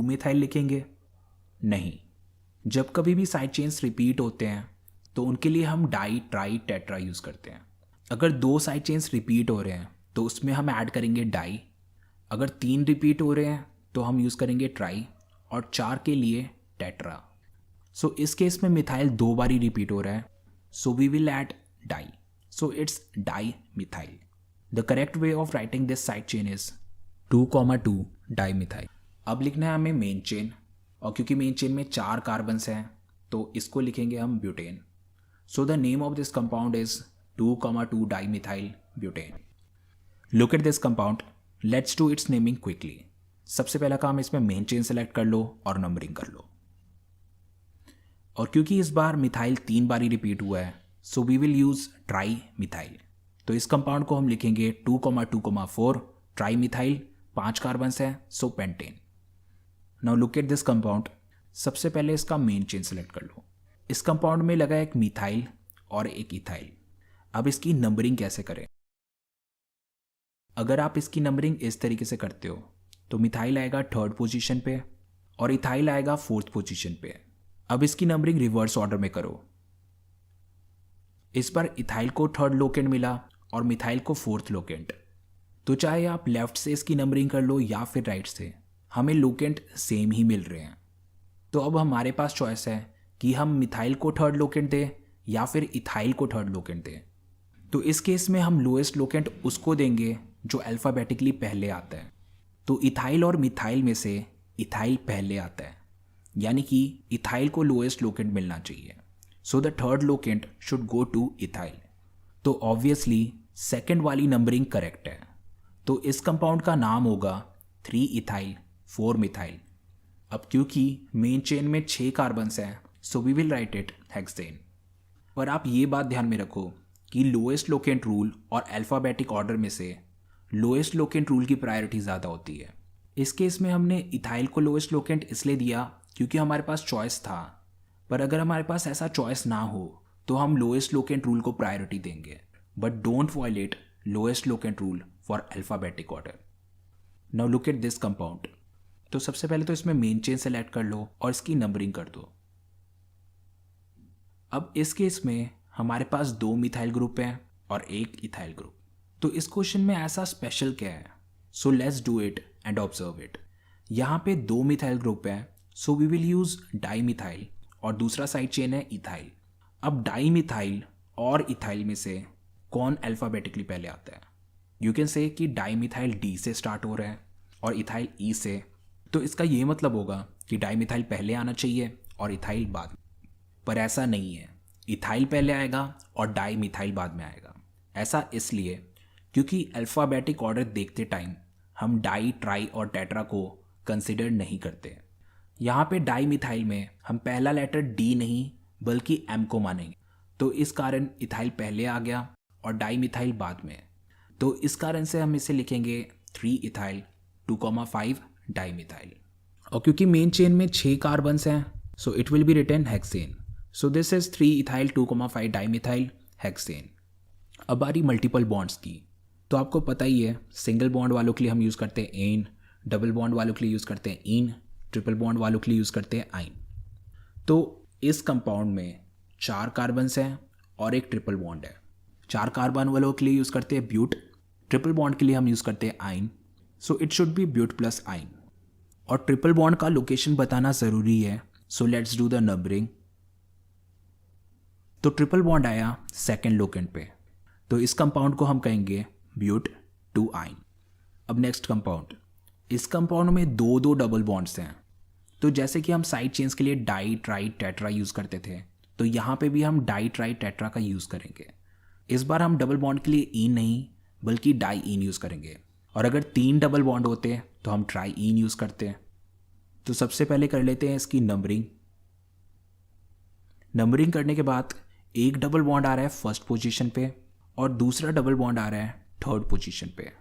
मिथाइल लिखेंगे? नहीं। जब कभी भी साइड चेन्स रिपीट होते हैं तो उनके लिए हम डाई ट्राई टेट्रा यूज़ करते हैं। अगर 2 साइड चेन्स रिपीट हो रहे हैं तो उसमें हम ऐड करेंगे डाई। अगर 3 रिपीट हो रहे हैं तो हम यूज़ करेंगे ट्राई और 4 के लिए टेट्रा। सो इस केस में मिथाइल 2 बारी रिपीट हो रहा है, so we will add di, so it's di methyl. The correct way of writing this side chain is 2,2 di methyl. अब लिखना है हमें मेन चेन, और क्योंकि मेन चेन में 4 कार्बन्स हैं तो इसको लिखेंगे हम butane. So the name of this compound is 2,2 di methyl butane. Look at this compound, let's do its naming quickly. सबसे पहला काम, इसमें मेन चेन सेलेक्ट कर लो और नंबरिंग कर लो। और क्योंकि इस बार मिथाइल 3 बारी रिपीट हुआ है so we will use tri methyl. तो इस कंपाउंड को हम लिखेंगे 2,2,4 ट्राई मिथाइल। 5 कार्बन्स हैं so pentane. Now look at this compound. सबसे पहले इसका मेन चेन सेलेक्ट कर लो। इस कंपाउंड में लगा एक मिथाइल और एक इथाइल। अब इसकी नंबरिंग कैसे करें? अगर आप इसकी नंबरिंग इस तरीके से करते हो तो मिथाइल आएगा 3rd पोजीशन पे और इथाइल आएगा 4th पोजीशन पे। अब इसकी नंबरिंग रिवर्स ऑर्डर में करो। इस बार इथाइल को 3rd लोकेंट मिला और मिथाइल को 4th लोकेंट। तो चाहे आप लेफ्ट से इसकी नंबरिंग कर लो या फिर राइट से, हमें लोकेंट सेम ही मिल रहे हैं। तो अब हमारे पास चॉइस है कि हम मिथाइल को 3rd लोकेंट दें या फिर इथाइल को 3rd लोकेंट दें। तो इस केस में हम लोएस्ट लोकेंट उसको देंगे जो अल्फ़ाबेटिकली पहले आता है। तो इथाइल और मिथाइल में से इथाइल पहले आता है, यानी कि इथाइल को लोएस्ट लोकेंट मिलना चाहिए। So the 3rd locant should go two ethyl. तो ऑब्वियसली सेकेंड वाली नंबरिंग करेक्ट है। तो इस कंपाउंड का नाम होगा 3 इथाइल 4 मिथाइल। अब क्योंकि मेन चेन में 6 कार्बन्स हैं so we will write it hexane. पर आप ये बात ध्यान में रखो कि लोएस्ट लोकेंट रूल और अल्फ़ाबेटिक ऑर्डर में से लोएस्ट लोकेंट रूल की प्रायोरिटी ज़्यादा होती है। इस केस में हमने इथाइल को लोएस्ट लोकेंट इसलिए दिया क्योंकि हमारे पास चॉइस था, पर अगर हमारे पास ऐसा चॉइस ना हो तो हम लोएस्ट लोकेंट रूल को प्रायोरिटी देंगे। But don't violate lowest locant rule for alphabetic order. Now look at this compound. तो सबसे पहले तो इसमें मेन चेन सेलेक्ट कर लो और इसकी नंबरिंग कर दो। अब इस केस में हमारे पास 2 मिथाइल ग्रुप हैं और 1 इथाइल ग्रुप। तो इस क्वेश्चन में ऐसा स्पेशल क्या है? So let's do it and observe it. यहाँ पे 2 मिथाइल ग्रुप हैं so we will use di methyl और दूसरा साइड चेन है इथाइल। अब डाई मिथाइल और इथाइल में से कौन अल्फ़ाबेटिकली पहले आता है? यू कैन से कि डाई मिथाइल डी से स्टार्ट हो रहा है और इथाइल ई से। तो इसका ये मतलब होगा कि डाई मिथाइल पहले आना चाहिए और इथाइल बाद में। पर ऐसा नहीं है, इथाइल पहले आएगा और डाई मिथाइल बाद में आएगा। ऐसा इसलिए क्योंकि अल्फ़ाबेटिक ऑर्डर देखते टाइम हम डाई ट्राई और टेट्रा को कंसिडर नहीं करते। यहाँ पे डाई मिथाइल में हम पहला लेटर डी नहीं बल्कि एम को मानेंगे। तो इस कारण इथाइल पहले आ गया और डाई मिथाइल बाद में। तो इस कारण से हम इसे लिखेंगे 3 इथाइल 2,5 डाई मिथाइल। और क्योंकि मेन चेन में 6 कार्बन्स हैं so it will be written hexane. So this is 3 ethyl 2,5 di methyl hexane. अब आ रही मल्टीपल बॉन्ड्स की। तो आपको पता ही है, सिंगल बॉन्ड वालों के लिए हम यूज़ करते हैं एन, डबल बॉन्ड वालों के लिए यूज़ करते हैं इन, ट्रिपल बॉन्ड वालों के लिए यूज़ करते हैं आइन। तो इस कंपाउंड में 4 कार्बन्स हैं और एक ट्रिपल बॉन्ड है। 4 कार्बन वालों के लिए यूज़ करते हैं ब्यूट, ट्रिपल बॉन्ड के लिए हम यूज़ करते हैं yne. So it should be but plus yne. और ट्रिपल बॉन्ड का लोकेशन बताना ज़रूरी है, so let's do the numbering. तो ट्रिपल बॉन्ड आया 2nd लोकेंट पे, तो इस कंपाउंड को हम कहेंगे ब्यूट 2 आइन। अब नेक्स्ट कंपाउंड। इस कंपाउंड में 2 डबल बॉन्ड्स हैं। तो जैसे कि हम साइड चेन्स के लिए डाई ट्राई टेट्रा यूज़ करते थे, तो यहाँ पे भी हम डाई ट्राई टेट्रा का यूज़ करेंगे। इस बार हम डबल बॉन्ड के लिए इन नहीं बल्कि डाई इन यूज़ करेंगे। और अगर 3 डबल बॉन्ड होते तो हम ट्राई इन यूज़ करते हैं। तो सबसे पहले कर लेते हैं इसकी नंबरिंग। नंबरिंग करने के बाद एक डबल बॉन्ड आ रहा है 1st पोजीशन पे और दूसरा डबल बॉन्ड आ रहा है 3rd पोजीशन पे।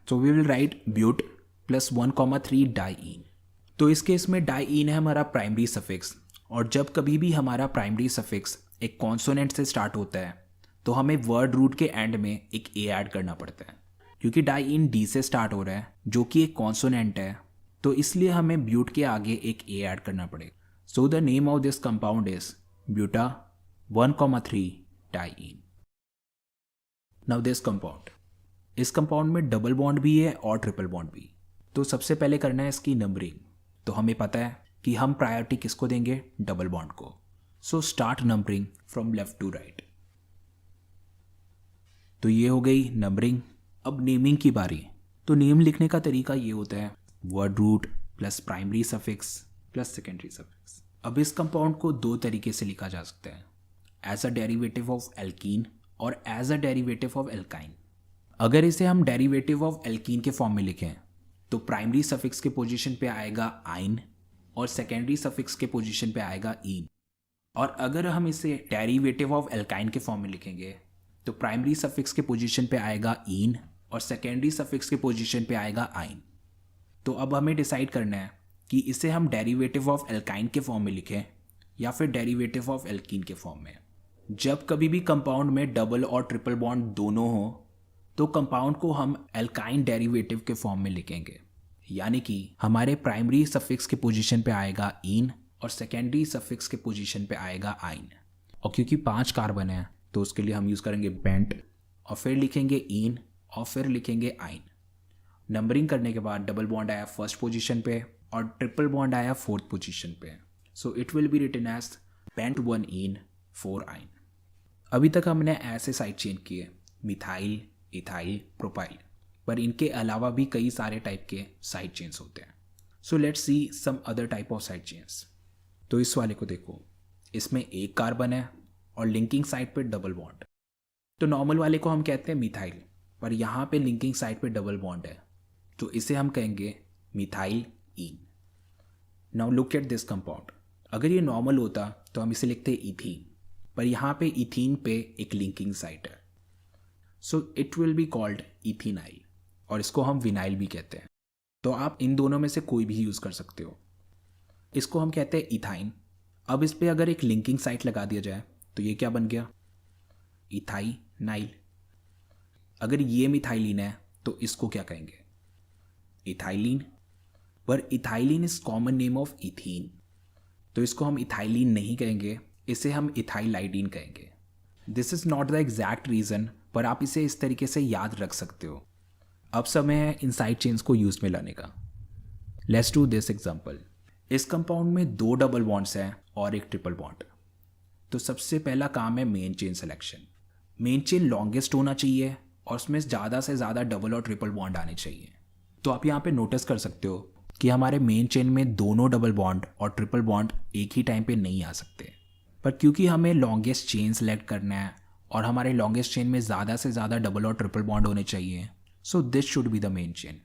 So we will write but plus 1,3 diene. तो इस केस में डाईन है हमारा प्राइमरी सफिक्स, और जब कभी भी हमारा प्राइमरी सफिक्स एक कॉन्सोनेंट से स्टार्ट होता है तो हमें वर्ड रूट के एंड में एक ए ऐड करना पड़ता है। क्योंकि डाईन डी से स्टार्ट हो रहा है जो कि एक कॉन्सोनेंट है, तो इसलिए हमें ब्यूट के आगे एक ए ऐड करना पड़ेगा। सो the name of this compound is buta 1,3 dine. Now this compound, इस कंपाउंड में डबल बॉन्ड भी है और ट्रिपल बॉन्ड भी। तो सबसे पहले करना है इसकी नंबरिंग। तो हमें पता है कि हम प्रायोरिटी किसको देंगे, डबल बॉन्ड को। So start numbering from left to right. तो ये हो गई नंबरिंग। अब नेमिंग की बारी। तो नेम लिखने का तरीका ये होता है word root plus primary suffix plus secondary suffix. अब इस कंपाउंड को दो तरीके से लिखा जा सकता है, as a derivative of alkene और as a derivative of alkyne. अगर इसे हम डेरिवेटिव ऑफ एल्कीन के फॉर्म में लिखें तो प्राइमरी सफिक्स के पोजीशन पे आएगा आइन और सेकेंडरी सफिक्स के पोजीशन पे आएगा इन। और अगर हम इसे डेरिवेटिव ऑफ एल्काइन के फॉर्म में लिखेंगे तो प्राइमरी सफिक्स के पोजीशन पे आएगा इन और सेकेंडरी सफिक्स के पोजीशन पे आएगा आइन। तो अब हमें डिसाइड करना है कि इसे हम डेरिवेटिव ऑफ एल्काइन के फॉर्म में लिखें या फिर डेरिवेटिव ऑफ एल्कीन के फॉर्म में। जब कभी भी कंपाउंड में डबल और ट्रिपल बॉन्ड दोनों हो तो कंपाउंड को हम एल्काइन डेरिवेटिव के फॉर्म में लिखेंगे, यानी कि हमारे प्राइमरी सफिक्स के पोजीशन पे आएगा इन और सेकेंडरी सफिक्स के पोजीशन पे आएगा आइन। और क्योंकि 5 कार्बन है तो उसके लिए हम यूज़ करेंगे बेंट और फिर लिखेंगे इन और फिर लिखेंगे आइन। नंबरिंग करने के बाद डबल बॉन्ड आया फर्स्ट पोजीशन पे और ट्रिपल बॉन्ड आया फोर्थ पोजीशन पे। So it will be written as pent 1 en 4 yne. अभी तक हमने ऐसे साइड चेन किए मिथाइल, इथाइल, प्रोपाइल, पर इनके अलावा भी कई सारे टाइप के साइड चेन्स होते हैं। So let's see some other type of side chains. तो इस वाले को देखो, इसमें एक कार्बन है और लिंकिंग साइड पे डबल बॉन्ड। तो नॉर्मल वाले को हम कहते हैं मिथाइल, पर यहाँ पे लिंकिंग साइड पे डबल बॉन्ड है तो इसे हम कहेंगे methyl in. Now look at this compound. अगर ये नॉर्मल होता तो हम इसे लिखते इथीन, पर यहाँ पे इथीन पे एक लिंकिंग साइट है, so it will be called ethenyl और इसको हम विनाइल भी कहते हैं। तो आप इन दोनों में से कोई भी यूज़ कर सकते हो। इसको हम कहते हैं इथाइन। अब इस पर अगर एक लिंकिंग साइट लगा दिया जाए तो ये क्या बन गया, इथाइनाइल। अगर ये मिथाइलिन है तो इसको क्या कहेंगे, इथाइलिन। पर ethylene is common name of ethene, तो इसको हम इथाइलिन नहीं कहेंगे, इसे हम इथाइलाइडिन कहेंगे। This is not the exact reason, पर आप इसे इस तरीके से याद रख सकते हो। अब समय है इन साइड चेन्स को यूज़ में लाने का। Let's do this example. इस कंपाउंड में 2 डबल बॉन्ड्स हैं और एक ट्रिपल बॉन्ड। तो सबसे पहला काम है main chain selection. Main chain longest होना चाहिए और उसमें ज़्यादा से ज़्यादा डबल और ट्रिपल बॉन्ड आने चाहिए। तो आप यहाँ पे नोटिस कर सकते हो कि हमारे मेन चेन में दोनों डबल बॉन्ड और ट्रिपल बॉन्ड एक ही टाइम पे नहीं आ सकते, पर क्योंकि हमें लॉन्गेस्ट चेन सेलेक्ट करना है और हमारे लॉन्गेस्ट चेन में ज़्यादा से ज़्यादा डबल और ट्रिपल बॉन्ड होने चाहिए, so this should be the main chain.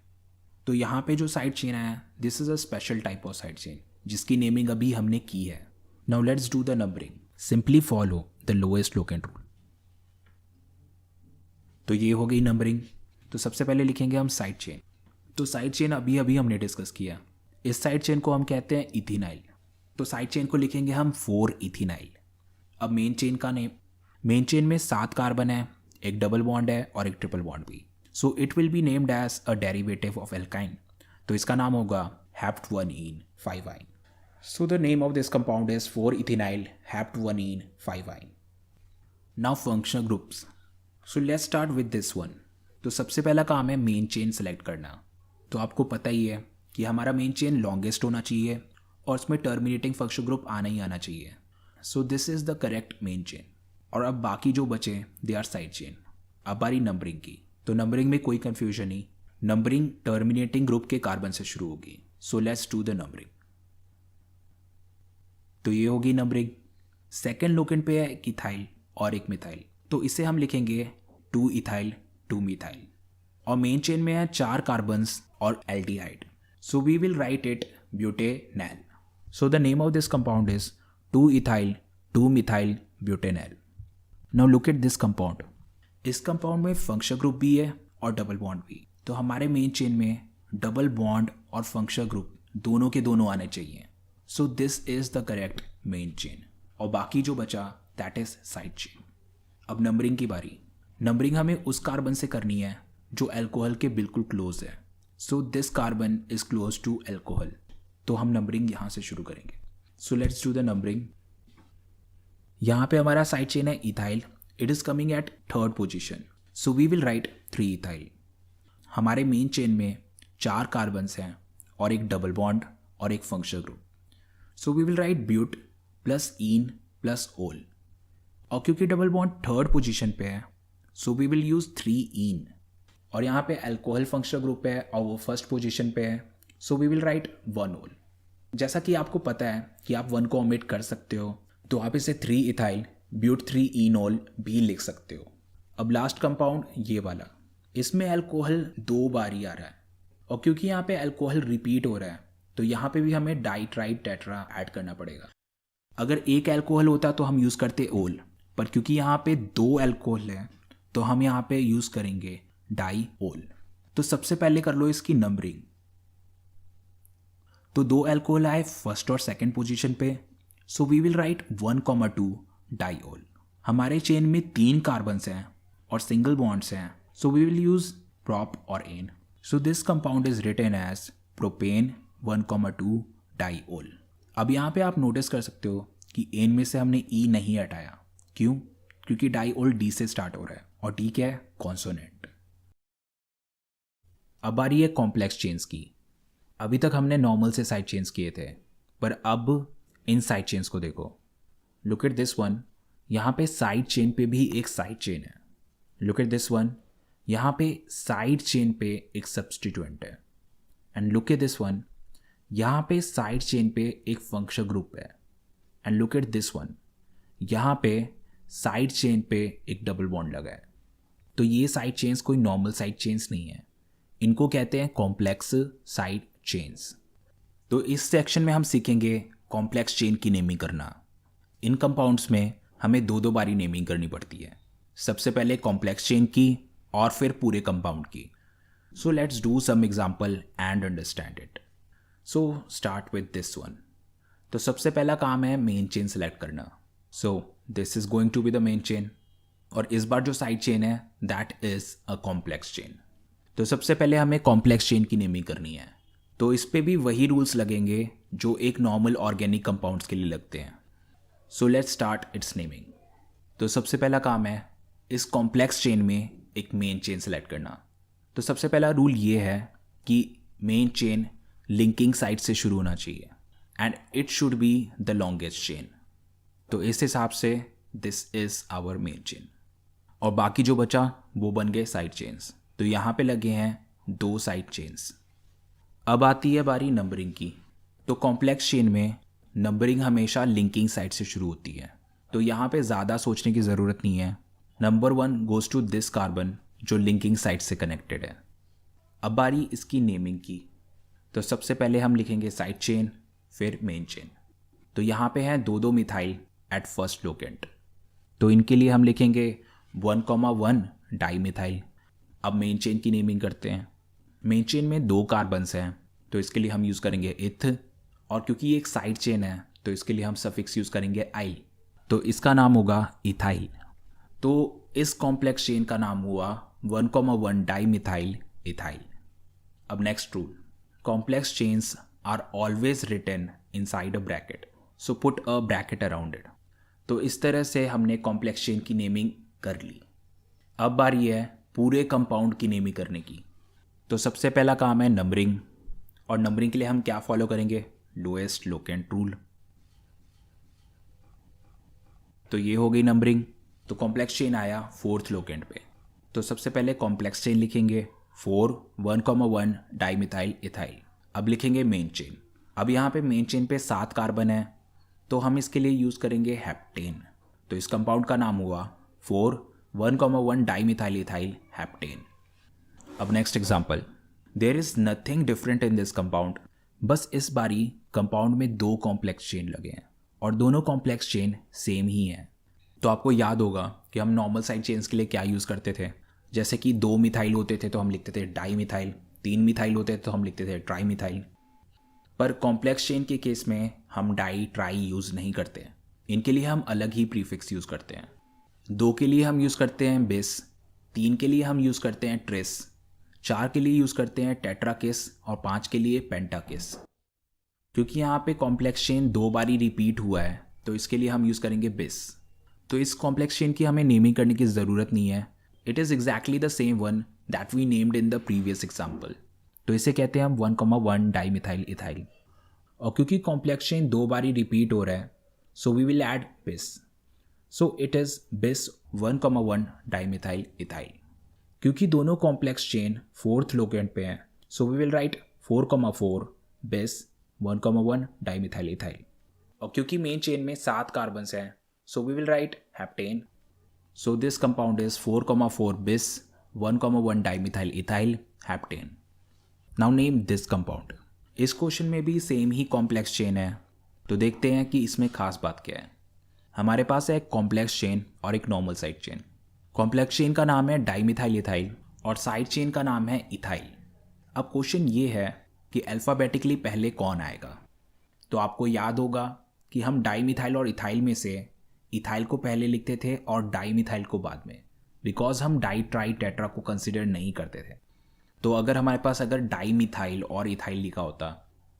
तो यहाँ पे जो साइड चेन है this is a special type of side chain जिसकी नेमिंग अभी हमने की है। Now let's do the numbering. Simply follow the lowest locant rule. तो ये हो गई नंबरिंग। तो सबसे पहले लिखेंगे हम साइड चेन। तो साइड चेन अभी अभी हमने डिस्कस किया, इस साइड चेन को हम कहते हैं इथेनाइल। तो साइड चेन को लिखेंगे हम 4 इथेनाइल। अब मेन चेन का नेम, मेन चेन में 7 कार्बन है, एक डबल बॉन्ड है और एक ट्रिपल बॉन्ड भी, so it will be named as a derivative of alkyne. तो इसका नाम होगा hept 1 ene 5 yne. So the name of this compound is 4 ethenyl hept 1 ene 5 yne. Now functional groups. So let's start with this one. तो सबसे पहला काम है main chain select करना। तो आपको पता ही है कि हमारा मेन चेन लॉन्गेस्ट होना चाहिए और उसमें टर्मिनेटिंग फंक्शनल ग्रुप आना ही आना चाहिए। So this is the correct main chain. और अब बाकी जो बचे दे आर साइड चेन। अब बारी नंबरिंग की। तो नंबरिंग में कोई कन्फ्यूजन नहीं, नंबरिंग टर्मिनेटिंग ग्रुप के कार्बन से शुरू होगी। So let's do the numbering. तो ये होगी नंबरिंग। सेकेंड लोकेंट पे है एक इथाइल और एक मिथाइल, तो इसे हम लिखेंगे 2 इथाइल 2 मिथाइल। और मेन चेन में है 4 कार्बन्स और aldehyde, so we will write it butanal. So the name of this compound is 2 ethyl 2 methyl butanal. Now look at this compound. इस कंपाउंड में फंक्शनल ग्रुप भी है और डबल बॉन्ड भी। तो हमारे मेन चेन में डबल बॉन्ड और फंक्शनल ग्रुप दोनों के दोनों आने चाहिए. So this is the correct main chain. और बाकी जो बचा दैट इज साइड चेन. अब नंबरिंग की बारी. नंबरिंग हमें उस कार्बन से करनी है जो अल्कोहल के बिल्कुल क्लोज है. So this carbon is close to alcohol. तो हम नंबरिंग यहाँ से शुरू करेंगे. So let's do the numbering. यहाँ पे हमारा साइड चेन है ethyl. It is coming at third position. So we will write 3 ethyl. हमारे मेन चेन में 4 कार्बन्स हैं और एक डबल बॉन्ड और एक functional group. So we will write but plus ene plus ol. और क्योंकि डबल बॉन्ड थर्ड पोजीशन पे है so we will use 3 ene. और यहाँ पे अल्कोहल फंक्शनल ग्रुप है और वो फर्स्ट पोजीशन पे है सो वी विल राइट 1 ओल. जैसा कि आपको पता है कि आप 1 को ओमिट कर सकते हो तो आप इसे 3 इथाइल ब्यूट 3 ईनोल भी लिख सकते हो. अब लास्ट कंपाउंड ये वाला. इसमें अल्कोहल 2 बार ही आ रहा है और क्योंकि यहाँ पे अल्कोहल रिपीट हो रहा है तो यहाँ पे भी हमें डाइट्राइड टेट्रा ऐड करना पड़ेगा. अगर एक अल्कोहल होता तो हम यूज़ करते ओल, पर क्योंकि यहाँ पे 2 अल्कोहल है तो हम यहाँ पे यूज़ करेंगे डाई ओल. तो सबसे पहले कर लो इसकी नंबरिंग. तो 2 अल्कोहल आए फर्स्ट और सेकंड पोजीशन पे so we will write 1,2 di ol. हमारे चेन में 3 कार्बन्स हैं और सिंगल बॉन्ड्स हैं so we will use prop और ane. So this compound is written as propane 1,2 di ol. अब यहाँ पे आप नोटिस कर सकते हो कि एन में से हमने ई नहीं हटाया. क्यों? क्योंकि डाई ओल डी से स्टार्ट हो रहा है और डी क्या है? कॉन्सोनेंट. अब बारी है कॉम्प्लेक्स चेन्स की. अभी तक हमने नॉर्मल से साइड चेन्स किए थे पर अब इन साइड चेन्स को देखो. Look at this one. यहाँ पे साइड चेन पे भी एक साइड चेन है. Look at this one. यहाँ पे साइड चेन पे एक सब्स्टिट्यूएंट है. And look at this one. यहाँ पे साइड चेन पे एक फंक्शनल ग्रुप है. And look at this one. यहाँ पे साइड चेन पे एक डबल बॉन्ड लगा है. तो ये साइड चेन्स कोई नॉर्मल साइड चेन्स नहीं है. इनको कहते हैं कॉम्प्लेक्स साइड चेन्स. तो इस सेक्शन में हम सीखेंगे कॉम्प्लेक्स चेन की नेमिंग करना. इन कंपाउंड्स में हमें 2 बारी नेमिंग करनी पड़ती है. सबसे पहले कॉम्प्लेक्स चेन की और फिर पूरे कंपाउंड की. So let's do some example and understand it. So start with this one. तो सबसे पहला काम है मेन चेन सेलेक्ट करना. So this is going to be the main chain और इस बार जो साइड चेन है that is a complex chain. तो सबसे पहले हमें कॉम्प्लेक्स चेन की नेमिंग करनी है. तो इस पे भी वही रूल्स लगेंगे जो एक नॉर्मल ऑर्गेनिक कंपाउंड्स के लिए लगते हैं. So let's start it's naming. तो सबसे पहला काम है इस कॉम्प्लेक्स चेन में एक मेन चेन सेलेक्ट करना. तो सबसे पहला रूल ये है कि मेन चेन लिंकिंग साइड से शुरू होना चाहिए and it should be the longest chain. तो इस हिसाब से this is our main chain. और बाकी जो बचा वो बन गए साइड चेन्स. तो यहाँ पे लगे हैं 2 साइड चेन्स. अब आती है बारी नंबरिंग की. तो कॉम्प्लेक्स चेन में नंबरिंग हमेशा लिंकिंग साइड से शुरू होती है. तो यहाँ पे ज़्यादा सोचने की ज़रूरत नहीं है. Number 1 goes to this carbon जो लिंकिंग साइड से कनेक्टेड है. अब बारी इसकी नेमिंग की. तो सबसे पहले हम लिखेंगे साइड चेन फिर मेन चेन. तो यहाँ पे हैं 2 मिथाइल एट फर्स्ट लोकेंट. तो इनके लिए हम लिखेंगे 1,1 डाई मिथाइल. अब मेन चेन की नेमिंग करते हैं. मेन चेन में 2 कार्बन्स हैं तो इसके लिए हम यूज़ करेंगे इथ. और क्योंकि ये एक साइड चेन है तो इसके लिए हम सफिक्स यूज़ करेंगे आइल. तो इसका नाम होगा इथाइल. तो इस कॉम्प्लेक्स चेन का नाम हुआ 1,1 डाई मिथाइल इथाइल. अब next rule. Complex chains are always written inside a bracket. So put a bracket around it. तो इस तरह से हमने कॉम्प्लेक्स चेन की नेमिंग कर ली. अब बारी है पूरे कंपाउंड की नेमिंग करने की. तो सबसे पहला काम है नंबरिंग. और नंबरिंग के लिए हम क्या फॉलो करेंगे? Lowest locant rule. तो ये हो गई नंबरिंग. तो कॉम्प्लेक्स चेन आया 4th लोकेंट पे. तो सबसे पहले कॉम्प्लेक्स चेन लिखेंगे 4 1,1 डाईमिथाइल इथाइल. अब लिखेंगे मेन चेन. अब यहाँ पे मेन चेन पे 7 कार्बन है तो हम इसके लिए यूज़ करेंगे हेप्टेन. तो इस कंपाउंड का नाम हुआ 4 1,1 डाईमिथाइल इथाइल हेप्टेन. अब next example. There is nothing different in this compound. बस इस बारी कंपाउंड में 2 कॉम्प्लेक्स चेन लगे हैं और दोनों कॉम्प्लेक्स चेन सेम ही हैं. तो आपको याद होगा कि हम नॉर्मल साइड चेन्स के लिए क्या यूज़ करते थे. जैसे कि 2 मिथाइल होते थे तो हम लिखते थे डाई मिथाइल, 3 मिथाइल होते थे तो हम लिखते थे ट्राई मिथाइल। पर कॉम्प्लेक्स चेन के केस में हम डाई ट्राई यूज़ नहीं करते। इनके लिए हम अलग ही प्रीफिक्स यूज़ करते हैं। 2 के लिए हम यूज़ करते हैं बिस, 3 के लिए हम यूज़ करते हैं ट्रिस, 4 के लिए यूज़ करते हैं टेट्राकिस और 5 के लिए पेंटाकिस। क्योंकि यहाँ पे कॉम्प्लेक्स चेन 2 बारी रिपीट हुआ है तो इसके लिए हम यूज़ करेंगे बिस। तो इस कॉम्प्लेक्स चेन की हमें नेमिंग करने की ज़रूरत नहीं है। It is exactly the same one that we named in the previous example. तो इसे कहते हैं हम 1,1 डाईमिथाइल इथाइल। और क्योंकि कॉम्प्लेक्स चेन 2 बारी रिपीट हो रहा है सो वी विल ऐड बिस। सो इट इज़ बिस 1,1 डाईमिथाइल इथाइल। क्योंकि दोनों कॉम्प्लेक्स चेन 4th लोकेंट पे हैं सो वी विल राइट 4,4 बिस 1,1 डाईमिथाइल इथाइल। और क्योंकि मेन चेन में 7 कार्बन्स हैं so we will write heptane. So this compound is 4,4 bis 1,1 dimethyl ethyl heptane. Now name this compound. इस क्वेश्चन में भी सेम ही कॉम्प्लेक्स चेन है तो देखते हैं कि इसमें खास बात क्या है। हमारे पास है एक कॉम्प्लेक्स चेन और एक normal side chain. Complex chain का नाम है डाईमिथाइल इथाइल और साइड चेन का नाम है इथाइल। अब क्वेश्चन ये है कि अल्फ़ाबेटिकली पहले कौन आएगा। तो आपको याद होगा कि हम डाईमिथाइल और इथाइल में से इथाइल को पहले लिखते थे और डाईमिथाइल को बाद में, बिकॉज हम डाई ट्राई टेट्रा को कंसिडर नहीं करते थे। तो अगर हमारे पास अगर डाईमिथाइल और इथाइल लिखा होता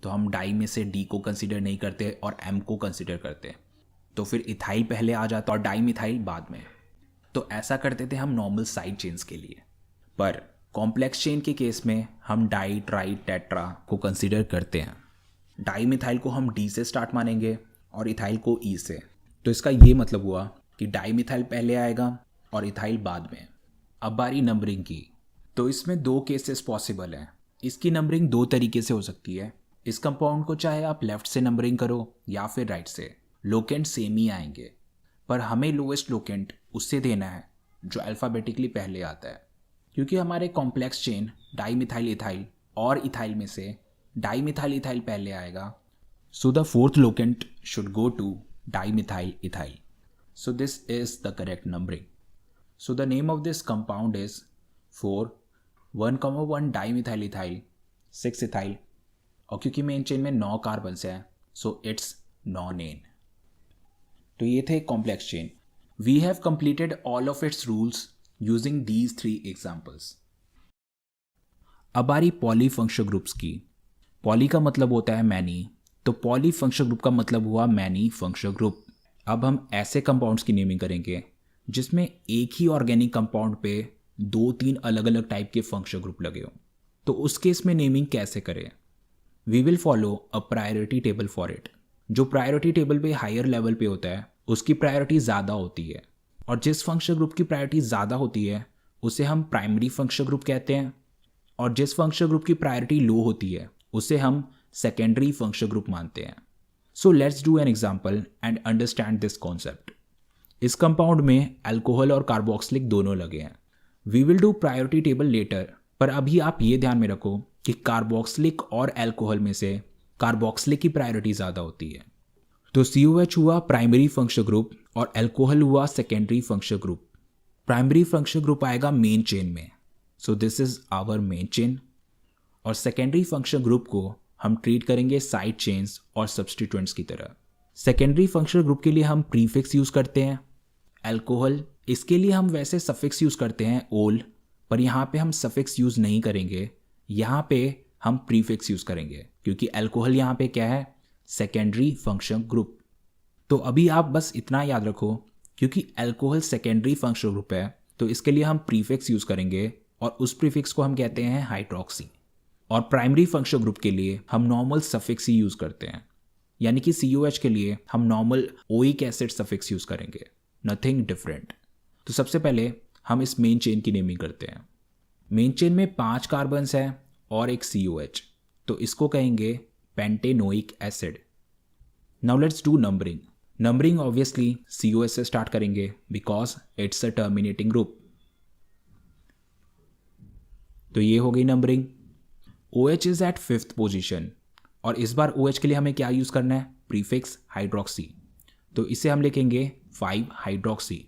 तो हम डाई में से डी को कंसिडर नहीं करते और एम को कंसिडर करते, तो फिर इथाइल पहले आ जाता और डाईमिथाइल बाद में। तो ऐसा करते थे हम नॉर्मल साइड चेन्स के लिए। पर कॉम्प्लेक्स चेन के केस में हम डाई ट्राई टेट्रा को कंसिडर करते हैं। डाईमिथाइल को हम डी से स्टार्ट मानेंगे और इथाइल को ई से। तो इसका ये मतलब हुआ कि डाईमिथाइल पहले आएगा और इथाइल बाद में। अब बारी नंबरिंग की। तो इसमें 2 केसेस पॉसिबल हैं। इसकी नंबरिंग 2 तरीके से हो सकती है। इस कंपाउंड को चाहे आप लेफ्ट से नंबरिंग करो या फिर राइट से, लोकेंट सेम ही आएंगे। पर हमें लोएस्ट लोकेंट उससे देना है जो अल्फ़ाबेटिकली पहले आता है। क्योंकि हमारे कॉम्प्लेक्स चेन डाईमिथाइल इथाइल और इथाइल में से डाईमिथाइल इथाइल पहले आएगा, so the 4th locant should go to dimethyl ethyl. So this is the correct numbering. So the name of this compound is 4 1,1 dimethyl ethyl 6 ethyl। और क्योंकि main chain में 9 carbons हैं so it's nonane. तो ये थे complex chain. We have completed all of its rules using these 3 examples. अब आ रही पॉली फंक्शनल ग्रुप्स की। पॉली का मतलब होता है मैनी, तो पॉली फंक्शनल ग्रुप का मतलब हुआ मैनी फंक्शनल ग्रुप। अब हम ऐसे कंपाउंड्स की नेमिंग करेंगे जिसमें एक ही ऑर्गेनिक कंपाउंड पे 2-3 अलग अलग टाइप के फंक्शनल ग्रुप लगे हों। तो उस केस में नेमिंग कैसे करें? We will follow a priority table for it. जो प्रायोरिटी टेबल पे हायर लेवल पे होता है उसकी प्रायोरिटी ज़्यादा होती है, और जिस फंक्शनल ग्रुप की प्रायोरिटी ज़्यादा होती है उसे हम प्राइमरी फंक्शनल ग्रुप कहते हैं, और जिस फंक्शनल ग्रुप की प्रायोरिटी लो होती है उसे हम सेकेंडरी फंक्शनल ग्रुप मानते हैं। So let's do an example and understand this concept. इस कंपाउंड में अल्कोहल और कार्बोक्सिलिक दोनों लगे हैं। We will do priority table later, पर अभी आप ये ध्यान में रखो कि कार्बोक्सिलिक और अल्कोहल में से कार्बोक्सिलिक की प्रायोरिटी ज़्यादा होती है। तो COH हुआ प्राइमरी फंक्शनल ग्रुप और अल्कोहल हुआ secondary functional group. Primary functional group आएगा मेन चेन में, so this is our main chain. और सेकेंडरी फंक्शनल ग्रुप को हम ट्रीट करेंगे साइड चेन्स और सब्सटीट्यूएंट्स की तरह। सेकेंडरी फंक्शनल ग्रुप के लिए हम प्रीफिक्स यूज़ करते हैं। अल्कोहल, इसके लिए हम वैसे सफिक्स यूज़ करते हैं ओल, पर यहाँ पे हम सफिक्स यूज़ नहीं करेंगे, यहाँ पे हम प्रीफिक्स यूज़ करेंगे क्योंकि अल्कोहल यहाँ पे क्या है, सेकेंडरी फंक्शनल ग्रुप। तो अभी आप बस इतना याद रखो, क्योंकि अल्कोहल सेकेंडरी फंक्शनल ग्रुप है तो इसके लिए हम प्रीफिक्स यूज़ करेंगे और उस प्रीफिक्स को हम कहते हैं हाइड्रोक्सी। और प्राइमरी फंक्शनल ग्रुप के लिए हम नॉर्मल सफिक्स ही यूज़ करते हैं, यानी कि COH के लिए हम normal oic acid suffix use करेंगे, नथिंग डिफरेंट। तो सबसे पहले हम इस मेन चेन की नेमिंग करते हैं। मेन चेन में 5 कार्बन्स हैं और एक COH, तो इसको कहेंगे pentanoic acid. Now let's do numbering. Numbering obviously COH से स्टार्ट करेंगे because it's a terminating group. तो ये हो गई numbering. OH is at 5th position, और इस बार OH के लिए हमें क्या यूज़ करना है, प्रीफिक्स हाइड्रोक्सी। तो इसे हम लिखेंगे 5 हाइड्रोक्सी।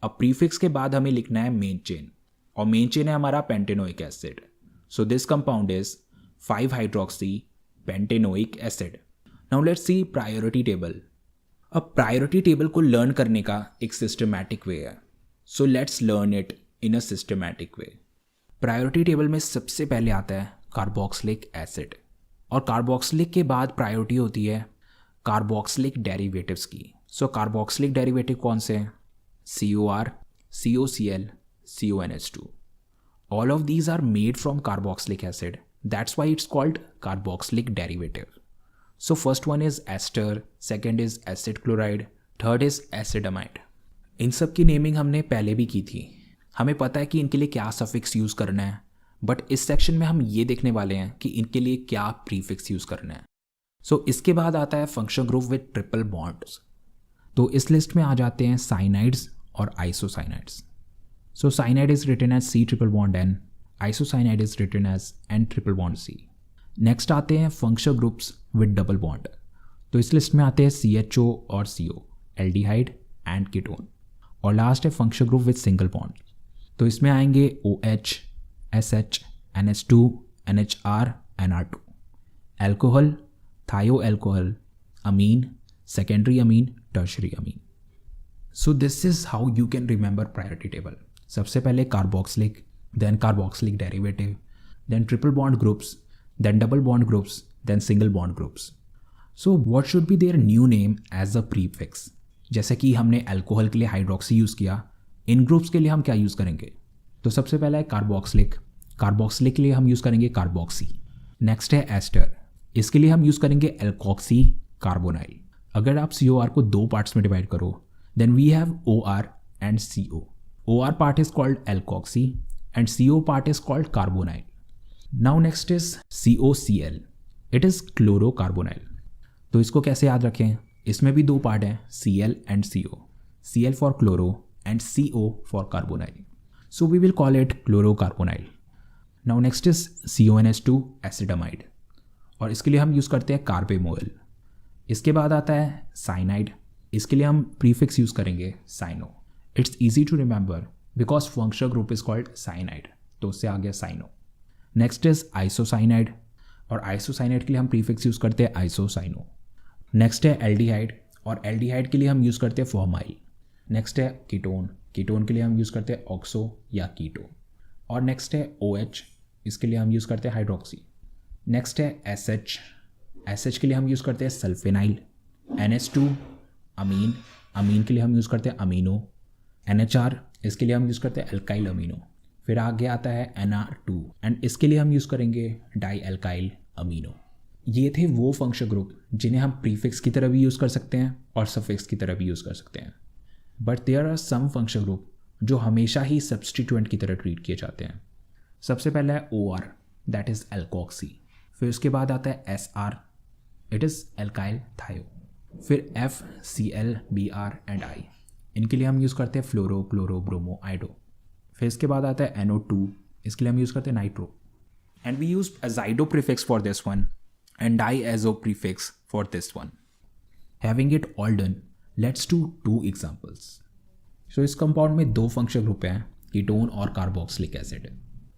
अब प्रीफिक्स के बाद हमें लिखना है मेन चेन। और मेन चेन है हमारा pentanoic acid. So this compound is 5 hydroxy pentanoic acid. Now let's C priority table. अब प्रायोरिटी टेबल को लर्न करने का एक सिस्टमैटिक वे है. So let's learn it in a systematic way. Priority table में सबसे पहले आता है कार्बोक्सिलिक एसिड, और कार्बोक्सिलिक के बाद प्रायोरिटी होती है कार्बोक्सिलिक डेरिवेटिव्स की. सो कार्बोक्सिलिक डेरिवेटिव कौन से हैं? COR, COCl, CONH2. All of these are made from carboxylic acid. That's why it's called carboxylic derivative. So first one is ester, second is acid chloride, third is acetamiide. इन सब की naming हमने पहले भी की थी. हमें पता है कि इनके लिए क्या सफिक्स यूज़ करना है, बट इस सेक्शन में हम ये देखने वाले हैं कि इनके लिए क्या प्रीफिक्स यूज़ करना है. सो इसके बाद आता है functional group with triple bonds. तो इस लिस्ट में आ जाते हैं साइनाइड्स और isocyanides. So cyanide is written as C triple bond N, isocyanide is written as N triple bond C. Next आते हैं functional groups with double bond. तो इस लिस्ट में आते हैं CHO और CO, एल्डिहाइड एंड कीटोन. और लास्ट है functional group with single bond. तो इसमें आएंगे OH, SH, NH2, NHR, NR2. Alcohol, thio alcohol, amine, secondary amine, tertiary amine. So this is how you can remember priority table. सबसे पहले carboxylic, then carboxylic derivative, then triple bond groups, then double bond groups, then single bond groups. So what should be their new name as a prefix. जैसे कि हमने alcohol के लिए hydroxy use किया, इन groups के लिए हम क्या यूज़ करेंगे? तो सबसे पहला है कार्बोक्सिलिक. कार्बोक्सिलिक के लिए हम यूज़ करेंगे कार्बोक्सी. नेक्स्ट है एस्टर, इसके लिए हम यूज़ करेंगे एल्कोक्सी कार्बोनाइल. अगर आप COR को दो पार्ट्स में डिवाइड करो, then we have OR and CO. OR part is called alkoxy and CO part is called carbonyl. Now next is COCl, it is chlorocarbonyl. तो इसको कैसे याद रखें? इसमें भी दो पार्ट हैं, Cl and CO. Cl for chloro and CO for carbonyl. So we will call it chlorocarbonyl. Now next is CONH2 acid amide, और इसके लिए हम यूज़ करते हैं कार्बेमोल. इसके बाद आता है साइनाइड, इसके लिए हम प्रीफिक्स यूज़ करेंगे cyano. It's easy to remember because functional group is called cyanide, तो उससे आ गया साइनो. नेक्स्ट इज आइसोसाइनाइड, और आइसोसाइनाइड के लिए हम प्रीफिक्स यूज़ करते हैं आइसोसाइनो. नेक्स्ट है एल्डिहाइड, और एल्डिहाइड के लिए हम यूज़ करते हैं फॉर्माइल. नेक्स्ट है कीटोन, कीटोन के लिए हम यूज़ करते हैं ऑक्सो या कीटो. और नेक्स्ट है OH, इसके लिए हम यूज़ करते हैं हाइड्रोक्सी. नेक्स्ट है SH, SH के लिए हम यूज़ करते हैं सल्फेनाइल. NH2 अमीन, अमीन के लिए हम यूज़ करते हैं अमीनो. NHR, इसके लिए हम यूज़ करते हैं अल्काइल अमीनो. फिर आगे आता है NR2, एंड इसके लिए हम यूज़ करेंगे डाई अल्काइल अमीनो. ये थे वो फंक्शनल ग्रुप जिन्हें हम प्रीफिक्स की तरह भी यूज़ कर सकते हैं और सफिक्स की तरह भी यूज़ कर सकते हैं. But there are some functional group जो हमेशा ही सब्सटीट्यूएंट की तरह ट्रीट किए जाते हैं. सबसे पहला है OR, दैट इज़ एल्कोक्सी. फिर उसके बाद आता है SR, इट इज़ एल्काइल थायो. फिर F, Cl, Br and I, इनके लिए हम यूज़ करते हैं फ्लोरो, क्लोरो, ब्रोमो, आइडो. फिर इसके बाद आता है NO2, इसके लिए हम यूज़ करते हैं nitro. And we use azido prefix for this one and diazo prefix for this one. Having it all done, let's do two examples. So इस कंपाउंड में दो फंक्शनल ग्रुप हैं, कीटोन और कार्बोक्सिलिक एसिड.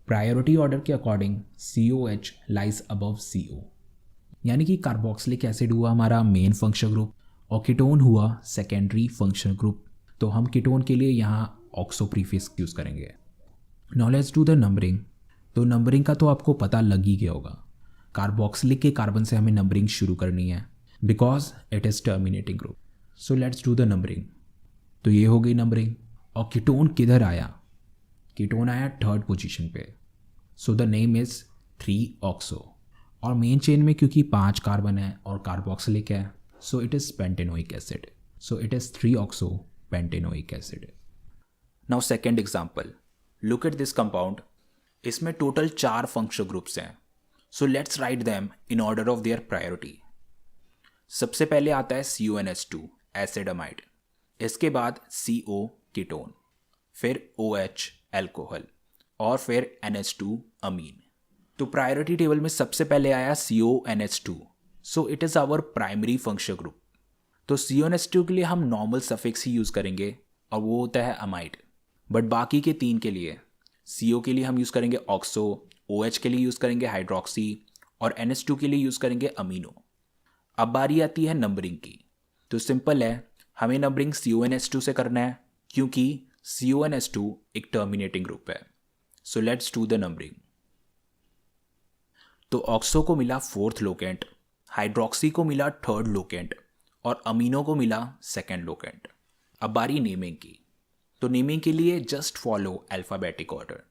प्रायोरिटी ऑर्डर के according COH lies above CO, यानी कि carboxylic acid हुआ हमारा मेन फंक्शनल ग्रुप और कीटोन हुआ सेकेंडरी फंक्शनल ग्रुप. तो हम कीटोन के लिए यहाँ ऑक्सो प्रीफिक्स यूज़ करेंगे. Now let's do the numbering. तो नंबरिंग का तो आपको पता लग ही गया होगा. कार्बोक्सिलिक के कार्बन से हमें नंबरिंग शुरू करनी है because it is terminating group. So let's do the numbering. तो ये हो गई नंबरिंग. और कीटोन किधर आया? कीटोन आया थर्ड पोजीशन पे. So the name is three oxo. और मेन चेन में क्योंकि 5 कार्बन है और कार्बोक्सिलिक है, so it is pentanoic acid. So it is three oxo pentanoic acid. Now second example, look at this compound. इसमें टोटल 4 फंक्शनल ग्रुप्स हैं. So let's write them in order of their priority. सबसे पहले आता है CONH2 acid amide, इसके बाद CO ketone, फिर OH alcohol और फिर NH2 अमीन. तो प्रायोरिटी टेबल में सबसे पहले आया CONH2. So it is our primary functional group. तो CONH2 के लिए हम नॉर्मल सफिक्स ही यूज़ करेंगे और वो होता है अमाइड. बट बाकी के 3 के लिए CO के लिए हम यूज़ करेंगे ऑक्सो, OH के लिए यूज़ करेंगे हाइड्रोक्सी और NH2 के लिए यूज़ करेंगे अमीनो। अब बारी आती है नंबरिंग की। तो सिंपल है, हमें नंबरिंग CONH2 से करना है क्योंकि CONH2 एक टर्मिनेटिंग ग्रुप है। So let's do the numbering. तो ऑक्सो को मिला 4th लोकेंट, हाइड्रोक्सी को मिला 3rd लोकेंट और अमीनो को मिला 2nd लोकेंट। अब बारी नेमिंग की। तो नेमिंग के लिए जस्ट फॉलो अल्फ़ाबेटिक ऑर्डर।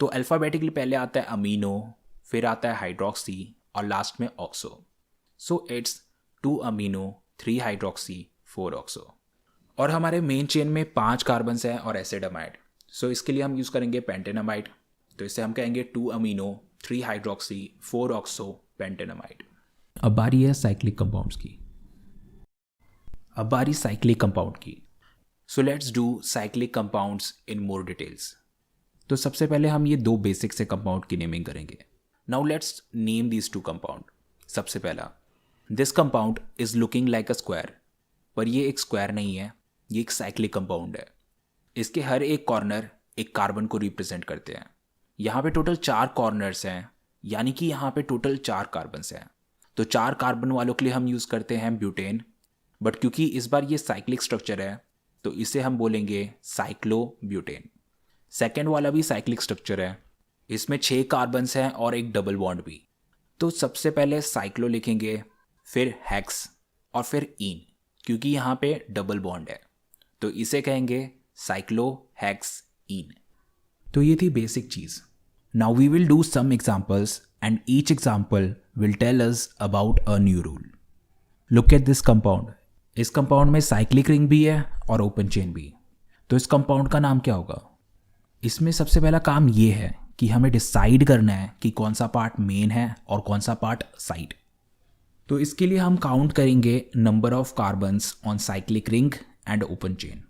तो अल्फ़ाबेटिकली पहले आता है अमीनो, फिर आता है हाइड्रोक्सी और लास्ट में oxo. So it's 2 amino 3 hydroxy 4 oxo. और हमारे मेन चेन में 5 कार्बन्स हैं और एसिडमाइड। सो इसके लिए हम यूज़ करेंगे पेंटेनामाइड। तो इसे हम कहेंगे 2 अमीनो 3 हाइड्रोक्सी 4 ऑक्सो पेंटेनामाइड। अब बारी है साइक्लिक कंपाउंड्स की। अब बारी साइक्लिक कंपाउंड की। So let's do cyclic compounds in more details. तो सबसे पहले हम ये 2 बेसिक से कंपाउंड की नेमिंग करेंगे। Now let's name these 2 compound. सबसे पहला, this compound is looking like a square, पर ये एक स्क्वायर नहीं है, ये एक साइक्लिक कंपाउंड है। इसके हर एक कॉर्नर एक कार्बन को रिप्रेजेंट करते हैं। यहाँ पे टोटल 4 कॉर्नर्स हैं, यानी कि यहाँ पे टोटल 4 कार्बन्स हैं। तो 4 कार्बन वालों के लिए हम यूज़ करते हैं ब्यूटेन, बट क्योंकि इस बार ये साइक्लिक स्ट्रक्चर है तो इसे हम बोलेंगे साइक्लोब्यूटेन। सेकेंड वाला भी साइक्लिक स्ट्रक्चर है, इसमें 6 कार्बन्स हैं और एक डबल बॉन्ड भी। तो सबसे पहले साइक्लो लिखेंगे, फिर हेक्स और फिर ईन, क्योंकि यहाँ पे डबल बॉन्ड है तो इसे कहेंगे साइक्लो हेक्स ईन। तो ये थी बेसिक चीज़। Now we will do some examples and each example will tell us about a new rule. Look at this compound. इस कंपाउंड में साइक्लिक रिंग भी है और ओपन चेन भी। तो इस कंपाउंड का नाम क्या होगा? इसमें सबसे पहला काम ये है कि हमें डिसाइड करना है कि कौन सा पार्ट मेन है और कौन सा पार्ट साइड। तो इसके लिए हम काउंट करेंगे number of carbons on cyclic ring and open chain.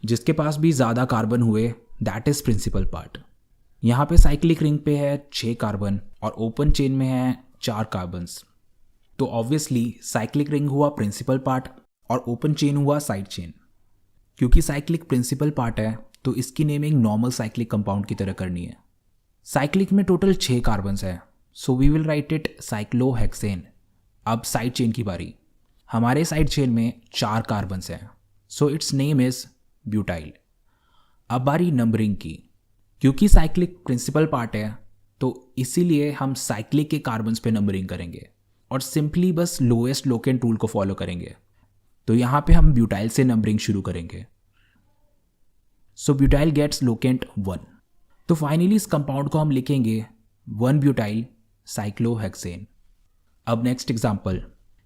जिसके पास भी ज़्यादा कार्बन हुए दैट इज़ प्रिंसिपल पार्ट। यहाँ पे साइक्लिक रिंग पे है 6 कार्बन और ओपन चेन में है 4 कार्बन्स। तो ऑब्वियसली साइक्लिक रिंग हुआ प्रिंसिपल पार्ट और ओपन चेन हुआ साइड चेन। क्योंकि साइक्लिक प्रिंसिपल पार्ट है तो इसकी नेमिंग नॉर्मल साइक्लिक कंपाउंड की तरह करनी है। साइक्लिक में टोटल 6 कार्बन्स है, so we will write it cyclohexane. अब साइड चेन की बारी। हमारे साइड चेन में 4 कार्बन्स हैं, so its name is butyl. अब बारी नंबरिंग की। क्योंकि साइक्लिक प्रिंसिपल पार्ट है तो इसीलिए हम साइक्लिक के कार्बन्स पे नंबरिंग करेंगे और सिंपली बस लोएस्ट लोकेंट रूल को फॉलो करेंगे। तो यहाँ पे हम ब्यूटाइल से नंबरिंग शुरू करेंगे। सो ब्यूटाइल गेट्स लोकेंट 1। तो फाइनली इस कंपाउंड को हम लिखेंगे 1 ब्यूटाइल साइक्लोहेक्सेन। अब नेक्स्ट एग्जांपल।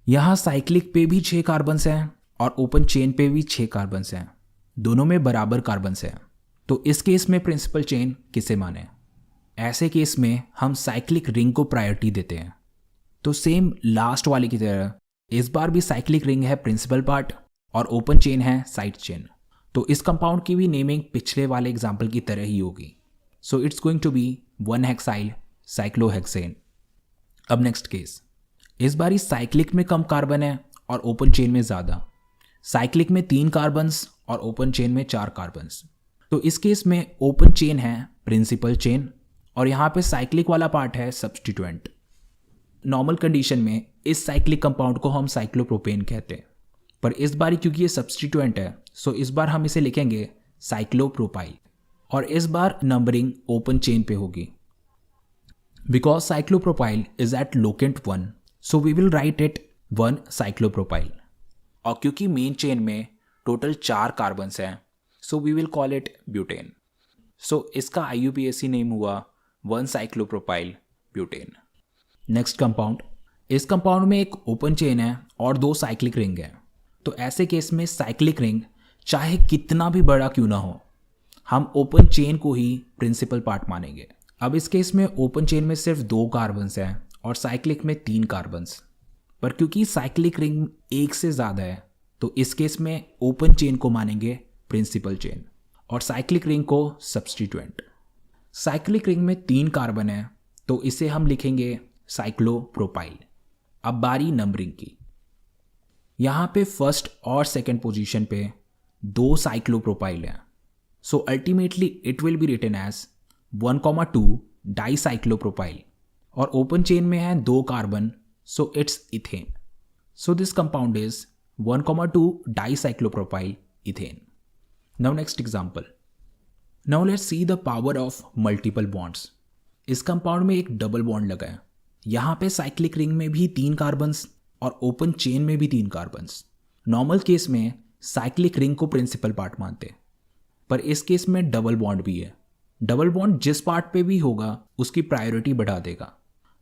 यहाँ साइक्लिक पे भी 6 कार्बन्स हैं और ओपन चेन पे भी 6 कार्बन्स हैं, दोनों में बराबर कार्बन्स हैं। तो इस केस में प्रिंसिपल चेन किसे माने? ऐसे केस में हम साइक्लिक रिंग को प्रायोरिटी देते हैं। तो सेम लास्ट वाले की तरह इस बार भी साइक्लिक रिंग है प्रिंसिपल पार्ट और ओपन चेन है साइड चेन। तो इस कंपाउंड की भी नेमिंग पिछले वाले एग्जाम्पल की तरह ही होगी। So it's going to be 1 hexyl cyclohexane. अब नेक्स्ट केस। इस बार इस साइक्लिक में कम कार्बन है और ओपन चेन में ज़्यादा। साइक्लिक में 3 कार्बन्स और ओपन चेन में 4 कार्बन्स। तो इस केस में ओपन चेन है प्रिंसिपल चेन और यहाँ पे साइक्लिक वाला पार्ट है सब्स्टिट्यूएंट। नॉर्मल कंडीशन में इस साइक्लिक कंपाउंड को हम साइक्लोप्रोपेन कहते हैं, पर इस बार क्योंकि ये सब्स्टिट्यूएंट है सो इस बार हम इसे लिखेंगे साइक्लोप्रोपाइल और इस बार नंबरिंग ओपन चेन पे होगी। Because cyclopropyl is at locant 1 so we will write it 1 cyclopropyl. और क्योंकि मेन चेन में टोटल 4 कार्बन्स हैं so we will call it butane. सो इसका IUPAC नेम हुआ 1 साइक्लोप्रोपाइल ब्यूटेन। Next compound. इस कंपाउंड में एक ओपन चेन है और 2 साइक्लिक रिंग है। तो ऐसे केस में साइक्लिक रिंग चाहे कितना भी बड़ा क्यों ना हो, हम ओपन चेन को ही प्रिंसिपल पार्ट मानेंगे। अब इस केस में ओपन चेन में सिर्फ 2 कार्बन्स हैं और साइक्लिक में 3 कार्बन्स। पर क्योंकि साइक्लिक रिंग एक से ज़्यादा है तो इस केस में ओपन चेन को मानेंगे प्रिंसिपल चेन और साइक्लिक रिंग को सब्स्टिट्यूएंट। साइक्लिक रिंग में 3 कार्बन है तो इसे हम लिखेंगे साइक्लोप्रोपाइल। अब बारी नंबरिंग की। यहाँ पे फर्स्ट और सेकंड पोजीशन पे 2 साइक्लोप्रोपाइल हैं, so ultimately it will be written as 1,2 dicyclopropyl और ओपन चेन में है 2 carbon, so it's ethane. So this compound is 1,2 dicyclopropyl ethane. Now next example. Now let's see the power of multiple bonds. इस compound में एक double bond लगा है. यहाँ पे साइक्लिक रिंग में भी 3 कार्बन्स और ओपन चेन में भी 3 कार्बन्स. नॉर्मल केस में साइक्लिक रिंग को प्रिंसिपल पार्ट मानते, पर इस केस में डबल बॉन्ड भी है. डबल बॉन्ड जिस पार्ट पे भी होगा उसकी प्रायोरिटी बढ़ा देगा.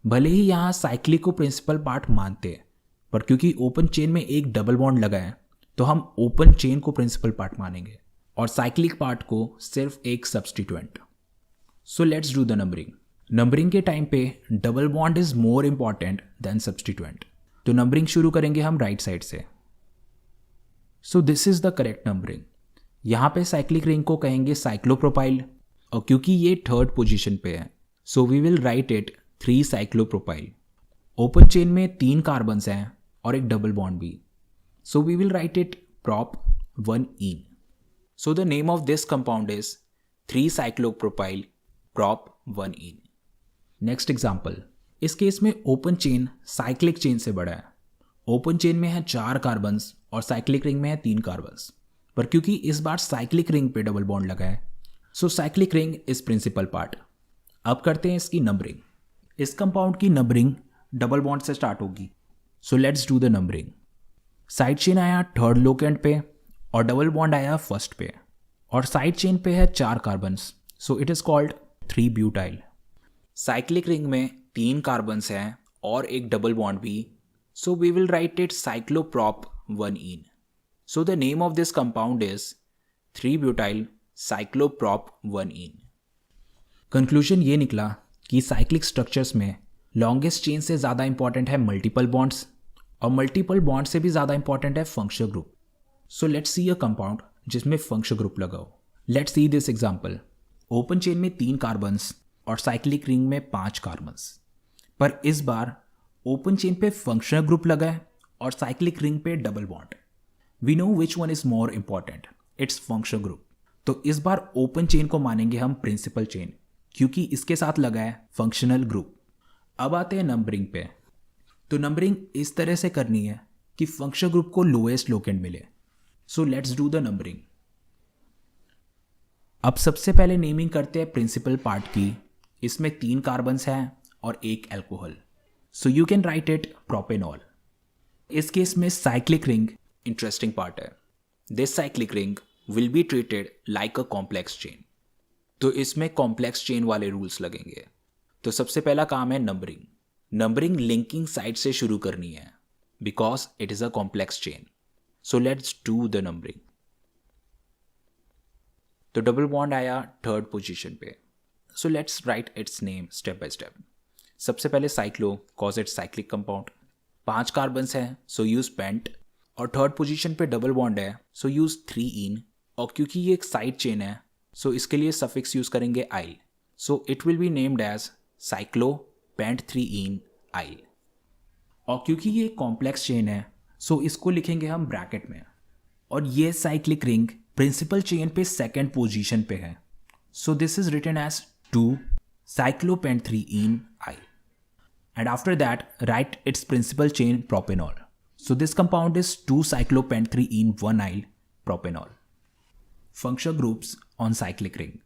भले ही यहाँ साइक्लिक को प्रिंसिपल पार्ट मानते हैं, पर क्योंकि ओपन चेन में एक डबल बॉन्ड लगा है तो हम ओपन चेन को प्रिंसिपल पार्ट मानेंगे और साइक्लिक पार्ट को सिर्फ एक substituent. So let's do the numbering. Numbering के टाइम पे double bond is more important than substituent. तो नंबरिंग शुरू करेंगे हम राइट साइड से. So this is the correct numbering. यहाँ पे साइक्लिक रिंग को कहेंगे साइक्लोप्रोपाइल और क्योंकि ये थर्ड पोजीशन पे है so we will write it 3 cyclopropyl. Open chain में 3 कार्बन्स हैं और एक डबल बॉन्ड भी, so we will write it prop 1ene. So the name of this compound is 3 cyclopropyl prop 1ene. Next example. इस case में open chain cyclic chain से बड़ा है. ओपन चेन में है 4 कार्बन्स और साइक्लिक रिंग में है 3 कार्बन्स, पर क्योंकि इस बार साइक्लिक रिंग पे डबल बॉन्ड लगा है so cyclic ring is principal part. अब करते हैं इसकी नंबरिंग. इस कंपाउंड की नंबरिंग डबल बॉन्ड से स्टार्ट होगी. So let's do the numbering. Side chain आया थर्ड लोकेंट पे और डबल बॉन्ड आया फर्स्ट पे और साइड चेन पे है 4 carbons, so it is called 3 butyl. Cyclic ring में 3 कार्बन्स हैं और एक डबल बॉन्ड भी, so we will write it cycloprop 1ene. So the name of this compound is 3 butyl cycloprop 1ene. Conclusion ये निकला कि साइक्लिक स्ट्रक्चर्स में longest chain से ज़्यादा इंपॉर्टेंट है मल्टीपल बॉन्ड्स और मल्टीपल बॉन्ड से भी ज़्यादा इंपॉर्टेंट है functional group. So let's see a compound जिसमें फंक्शनल ग्रुप लगा हो. Let's see this example. Open chain में 3 कार्बन्स और साइक्लिक रिंग में 5 कार्बन्स, पर इस बार ओपन चेन पे फंक्शनल ग्रुप लगा है और साइक्लिक रिंग पे double bond. We know which one is more important, it's functional group. तो इस बार ओपन चेन को मानेंगे हम प्रिंसिपल चेन क्योंकि इसके साथ लगा है फंक्शनल ग्रुप. अब आते हैं नंबरिंग पे. तो नंबरिंग इस तरह से करनी है कि फंक्शनल ग्रुप को लोएस्ट लोकेंट मिले. So let's do the numbering. अब सबसे पहले नेमिंग करते हैं प्रिंसिपल पार्ट की. इसमें 3 कार्बन्स हैं और 1 alcohol, so you can write it propanol. इस केस में साइक्लिक रिंग इंटरेस्टिंग पार्ट है. This cyclic ring will be treated like a complex chain. तो इसमें कॉम्प्लेक्स चेन वाले रूल्स लगेंगे. तो सबसे पहला काम है नंबरिंग. नंबरिंग लिंकिंग साइड से शुरू करनी है because it is a complex chain. So let's do the numbering. तो डबल बॉन्ड आया थर्ड पोजीशन पे, सो let's right it's name step by step. सबसे पहले cyclo cause it's cyclic compound. 5 carbons हैं सो यूज पेंट और थर्ड पोजीशन पे double bond है सो use 3ene. और क्योंकि ये एक साइड चेन है सो इसके लिए सफिक्स यूज करेंगे yl. So it will be named as cyclopent 3ene yl. और क्योंकि ये कॉम्प्लेक्स चेन है सो इसको लिखेंगे हम ब्रैकेट में. और ये साइक्लिक रिंग प्रिंसिपल चेन पे सेकेंड पोजीशन पे है, so this is written as 2 cyclopent 3ene yl. And after that, write its principal chain propanol. So this compound is 2-cyclopent 3ene 1-yl propanol. Functional groups on cyclic ring.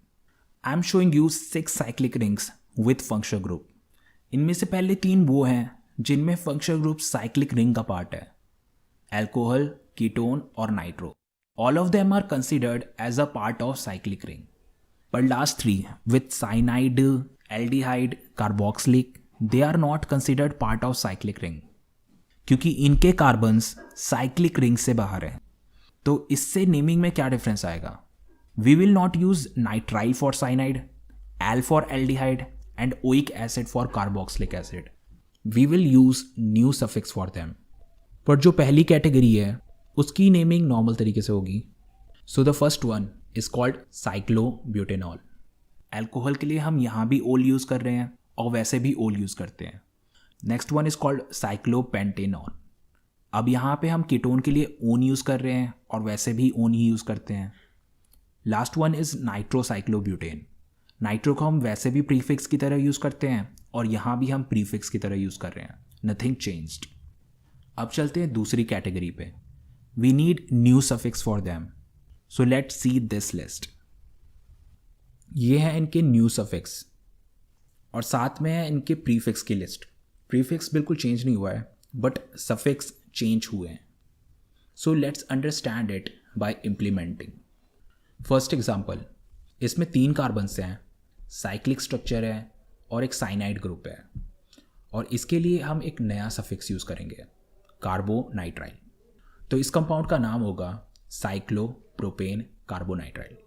I am showing you 6 cyclic rings with functional group. इनमें से पहले 3 वो हैं जिनमें functional group cyclic ring का part है. Alcohol, ketone और nitro. All of them are considered as a part of cyclic ring. But last 3 with cyanide, aldehyde, carboxylic, they are not considered part of cyclic ring क्योंकि इनके carbons cyclic ring से बाहर हैं. तो इससे naming में क्या डिफरेंस आएगा? We will not use nitrile for cyanide, al for aldehyde and oic acid for carboxylic acid. We will use new suffix for them. पर जो पहली कैटेगरी है उसकी नेमिंग नॉर्मल तरीके से होगी. So the first one is called cyclobutanol. Alcohol के लिए हम यहाँ भी ओल यूज कर रहे हैं और वैसे भी ओल यूज करते हैं. Next one is called cyclopentanol. अब यहाँ पे हम कीटोन के लिए ओन यूज कर रहे हैं और वैसे भी ओन ही यूज करते हैं. Last one is nitrocyclobutane. Nitro को हम वैसे भी प्रीफिक्स की तरह यूज़ करते हैं और यहाँ भी हम प्रीफिक्स की तरह यूज़ कर रहे हैं, नथिंग चेंज्ड। अब चलते हैं दूसरी कैटेगरी पे, we need new suffix for them. So let's see this list. ये है इनके न्यू सफिक्स और साथ में है इनके प्रीफिक्स की लिस्ट। प्रीफिक्स बिल्कुल चेंज नहीं हुआ है बट सफिक्स चेंज हुए हैं। So let's understand it by implementing. First example, इसमें 3 कार्बन्स हैं, साइक्लिक स्ट्रक्चर है और एक साइनाइड ग्रुप है और इसके लिए हम एक नया सफिक्स यूज़ करेंगे, कार्बोनाइट्राइल। तो इस कंपाउंड का नाम होगा साइक्लोप्रोपेन कार्बोनाइट्राइल।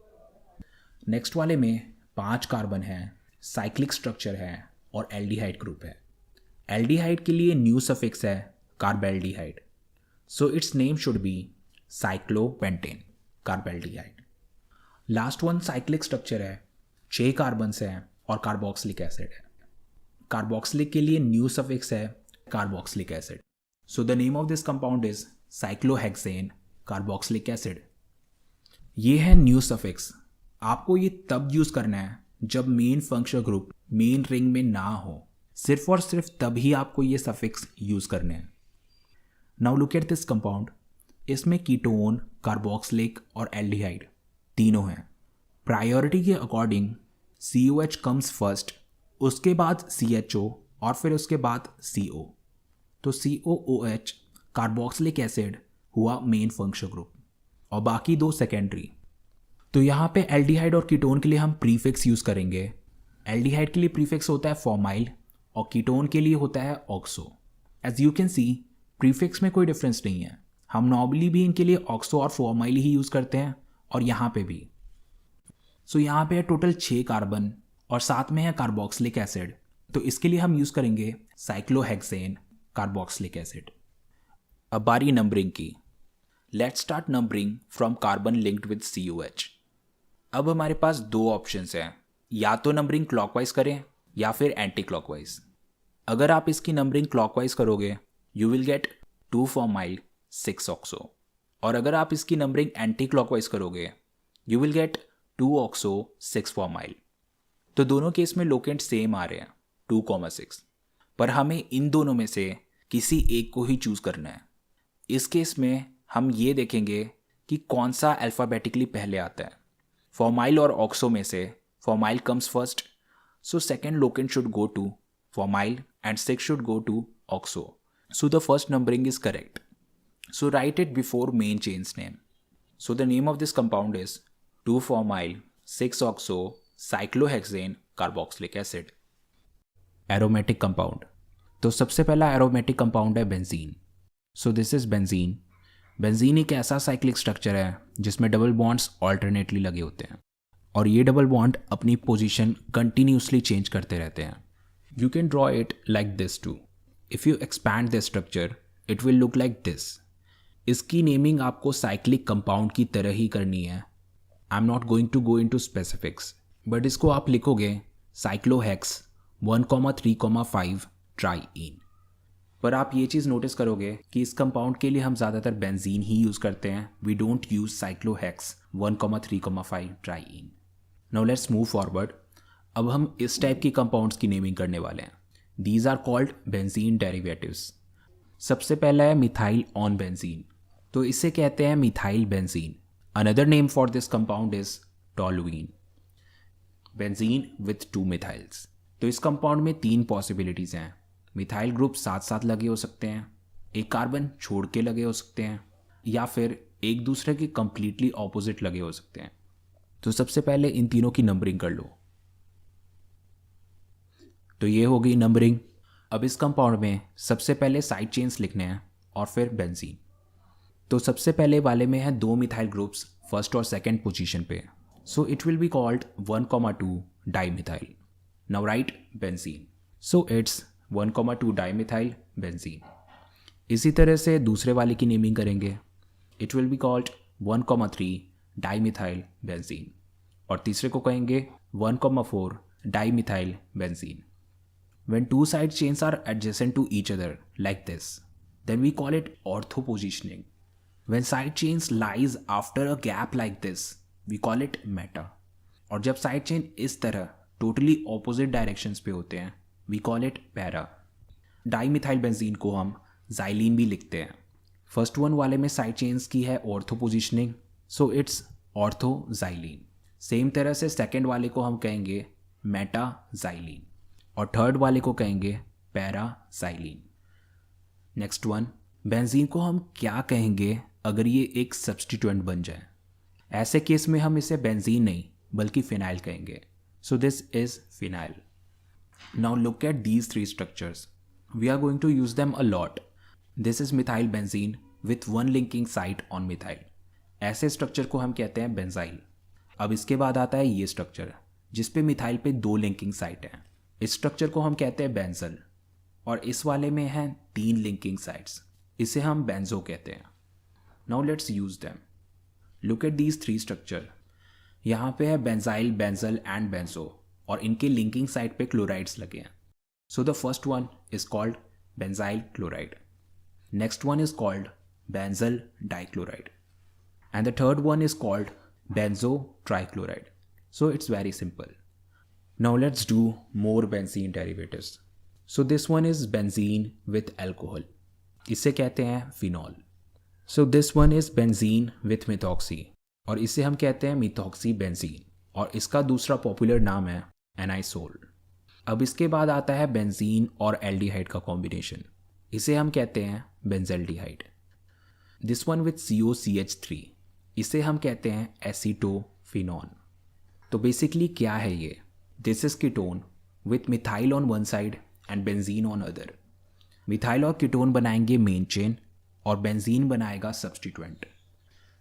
नेक्स्ट वाले में 5 कार्बन हैं, साइक्लिक स्ट्रक्चर है और एल्डिहाइड ग्रुप है। एल्डिहाइड के लिए न्यू सफिक्स है carbaldehyde, so its name should be cyclopentane carbaldehyde. Last one cyclic structure है, 6 कार्बन्स हैं और कार्बोक्सिलिक एसिड है। कार्बोक्सिलिक के लिए न्यू सफिक्स है carboxylic acid, so the name of this compound is cyclohexane carboxylic acid. ये है न्यू सफिक्स। आपको ये तब यूज़ करना है जब main functional group main ring में ना हो, सिर्फ और सिर्फ तभी आपको ये सफिक्स यूज़ करने हैं। Now look at this compound. इसमें कीटोन, कार्बोक्सिलिक और एल्डिहाइड तीनों हैं। प्रायोरिटी के अकॉर्डिंग COH कम्स फर्स्ट, उसके बाद CHO और फिर उसके बाद CO। तो COOH कार्बोक्सिलिक एसिड हुआ मेन फंक्शनल ग्रुप और बाकी 2 सेकेंडरी। तो यहाँ पे एल्डिहाइड और कीटोन के लिए हम प्रीफिक्स यूज़ करेंगे। एल्डिहाइड के लिए प्रीफिक्स होता है फॉर्माइल और कीटोन के लिए होता है oxo. As you can see prefix में कोई डिफरेंस नहीं है, हम नॉर्मली भी इनके लिए ऑक्सो और फॉर्माइल ही यूज़ करते हैं और यहाँ पे भी। सो यहाँ पे है टोटल 6 कार्बन और साथ में है कार्बोक्सिलिक एसिड, तो इसके लिए हम यूज़ करेंगे साइक्लोहेक्सेन कार्बोक्सिलिक एसिड। अब बारी नंबरिंग की। Let's start numbering from carbon linked with COH। अब हमारे पास 2 ऑप्शंस हैं, या तो नंबरिंग क्लॉकवाइज करें या फिर एंटी क्लॉकवाइज। अगर आप इसकी नंबरिंग क्लॉकवाइज करोगे you will get 2 formyl 6 oxo, और अगर आप इसकी नंबरिंग एंटी क्लॉकवाइज करोगे you will get 2 oxo 6 formyl. तो दोनों केस में लोकेंट सेम आ रहे हैं 2,6, पर हमें इन दोनों में से किसी एक को ही चूज़ करना है। इस केस में हम ये देखेंगे कि कौन सा अल्फ़ाबेटिकली पहले आता है। फॉर्माइल और ऑक्सो में से formyl comes first, so second locant should go to formyl and 6 should go to oxo, so the first numbering is correct. So write it before main chain's name. So the name of this compound is 2 formyl 6 oxo cyclohexane carboxylic acid. Aromatic compound. तो सबसे पहला aromatic compound है benzene. So this is benzene. Benzene एक ऐसा cyclic structure है जिसमें double bonds alternately लगे होते हैं और ये डबल बॉन्ड अपनी पोजीशन कंटिन्यूसली चेंज करते रहते हैं। You can draw it like this too. If you expand this structure it will look like this. इसकी नेमिंग आपको साइक्लिक कंपाउंड की तरह ही करनी है। I am not going to go into specifics, but इसको आप लिखोगे साइक्लोहेक्स 1,3,5 ट्राईइन। पर आप ये चीज़ नोटिस करोगे कि इस कंपाउंड के लिए हम ज़्यादातर बेंजीन ही यूज़ करते हैं। We don't use cyclohex 1,3,5 triene. Now let's move forward. अब हम इस टाइप की कंपाउंड्स की नेमिंग करने वाले हैं। These are called benzene derivatives. सबसे पहला है मिथाइल ऑन बेंजीन, तो इसे कहते हैं methyl benzene. Another name for this compound is toluene. Benzene with 2 मिथाइल्स। तो इस कंपाउंड में 3 पॉसिबिलिटीज़ हैं। मिथाइल ग्रुप साथ साथ लगे हो सकते हैं, एक कार्बन छोड़ के लगे हो सकते हैं, या फिर एक दूसरे के कंप्लीटली ऑपोजिट लगे हो सकते हैं। तो सबसे पहले इन तीनों की नंबरिंग कर लो। तो ये हो गई नंबरिंग। अब इस कंपाउंड में सबसे पहले साइड चेन्स लिखने हैं और फिर बेंजीन। तो सबसे पहले वाले में है 2 मिथाइल ग्रुप्स फर्स्ट और सेकेंड पोजीशन पे, so it will be called 1,2 dimethyl. Now right benzene, so it's 1,2 dimethyl benzene. इसी तरह से दूसरे वाले की नेमिंग करेंगे। It will be called 1,3 dimethyl benzene, और तीसरे को कहेंगे 1,4 dimethyl benzene. When 2 side chains are adjacent to each other like this, then we call it orthopositioning. When side chains lies after a gap like this, we call it meta. और जब side chain इस तरह totally opposite directions पे होते हैं, we call it para. Dimethyl benzene को हम xylene भी लिखते हैं। फर्स्ट वन वाले में साइड चेन्स की है ortho positioning, so it's ortho xylene. Same तरह से सेकेंड वाले को हम कहेंगे मेटाजाइलीन और थर्ड वाले को कहेंगे पैराजाइलीन। नेक्स्ट वन, बेंजीन को हम क्या कहेंगे अगर ये एक सब्सटीट्यूएंट बन जाए? ऐसे केस में हम इसे बेंजीन नहीं बल्कि फिनाइल कहेंगे। So this is phenyl. Now look at these three structures, we are going to use them a lot. This is methyl benzene with one linking site on methyl. ऐसे structure को हम कहते हैं benzyl. अब इसके बाद आता है ये स्ट्रक्चर जिसपे मिथाइल पे 2 लिंकिंग साइट हैं। इस स्ट्रक्चर को हम कहते हैं बेंजल और इस वाले में हैं 3 लिंकिंग साइट्स, इसे हम बेंजो कहते हैं। Now let's use them. Look at these 3 structure. यहाँ पे है बेंजाइल, बेंजल एंड बेंजो और इनके लिंकिंग साइट पे क्लोराइड्स लगे हैं। So the first one is called benzyl chloride, next one is called benzyl dichloride and the third one is called benzo trichloride. So it's very simple. Now let's do more benzene derivatives. So this one is benzene with alcohol. इसे कहते हैं phenol. So this one is benzene with methoxy और इसे हम कहते हैं methoxy benzene और इसका दूसरा पॉपुलर नाम है एनाइसोल। अब इसके बाद आता है बेंजीन और एल्डिहाइड का कॉम्बिनेशन, इसे हम कहते हैं benzaldehyde. This one with COCH3, इसे हम कहते हैं एसीटोफिनॉन। तो बेसिकली क्या है ये? This is ketone with methyl on one side and benzene on other. Methyl और कीटोन बनाएंगे मेन चेन और बेंजीन बनाएगा सब्सटीट्यूएंट।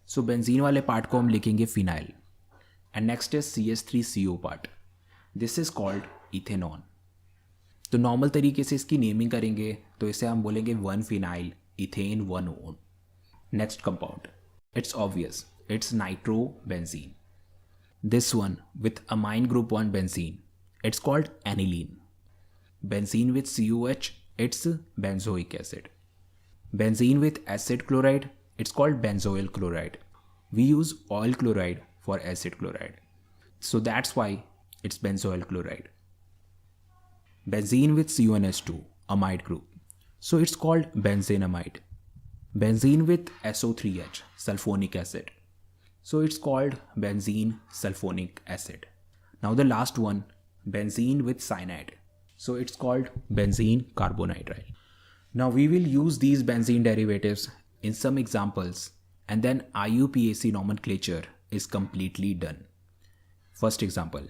सो बेंजीन वाले पार्ट को हम लिखेंगे phenyl and next is CH3CO part, this is called ethanone. तो normal तरीके से इसकी नेमिंग करेंगे तो इसे हम बोलेंगे 1 phenyl ethane 1 own. Next compound, it's obvious, it's nitrobenzene. This one with amine group 1 benzene, it's called aniline. Benzene with COH, it's benzoic acid. Benzene with acid chloride, it's called benzoyl chloride. We use oil chloride for acid chloride, so that's why it's benzoyl chloride. Benzene with CONH2, amide group, so it's called benzenamide. Benzene with SO3H, sulfonic acid, so it's called benzene sulfonic acid. Now the last one, benzene with cyanide, so it's called benzene carbonitrile. Now we will use these benzene derivatives in some examples and then IUPAC nomenclature is completely done. First example,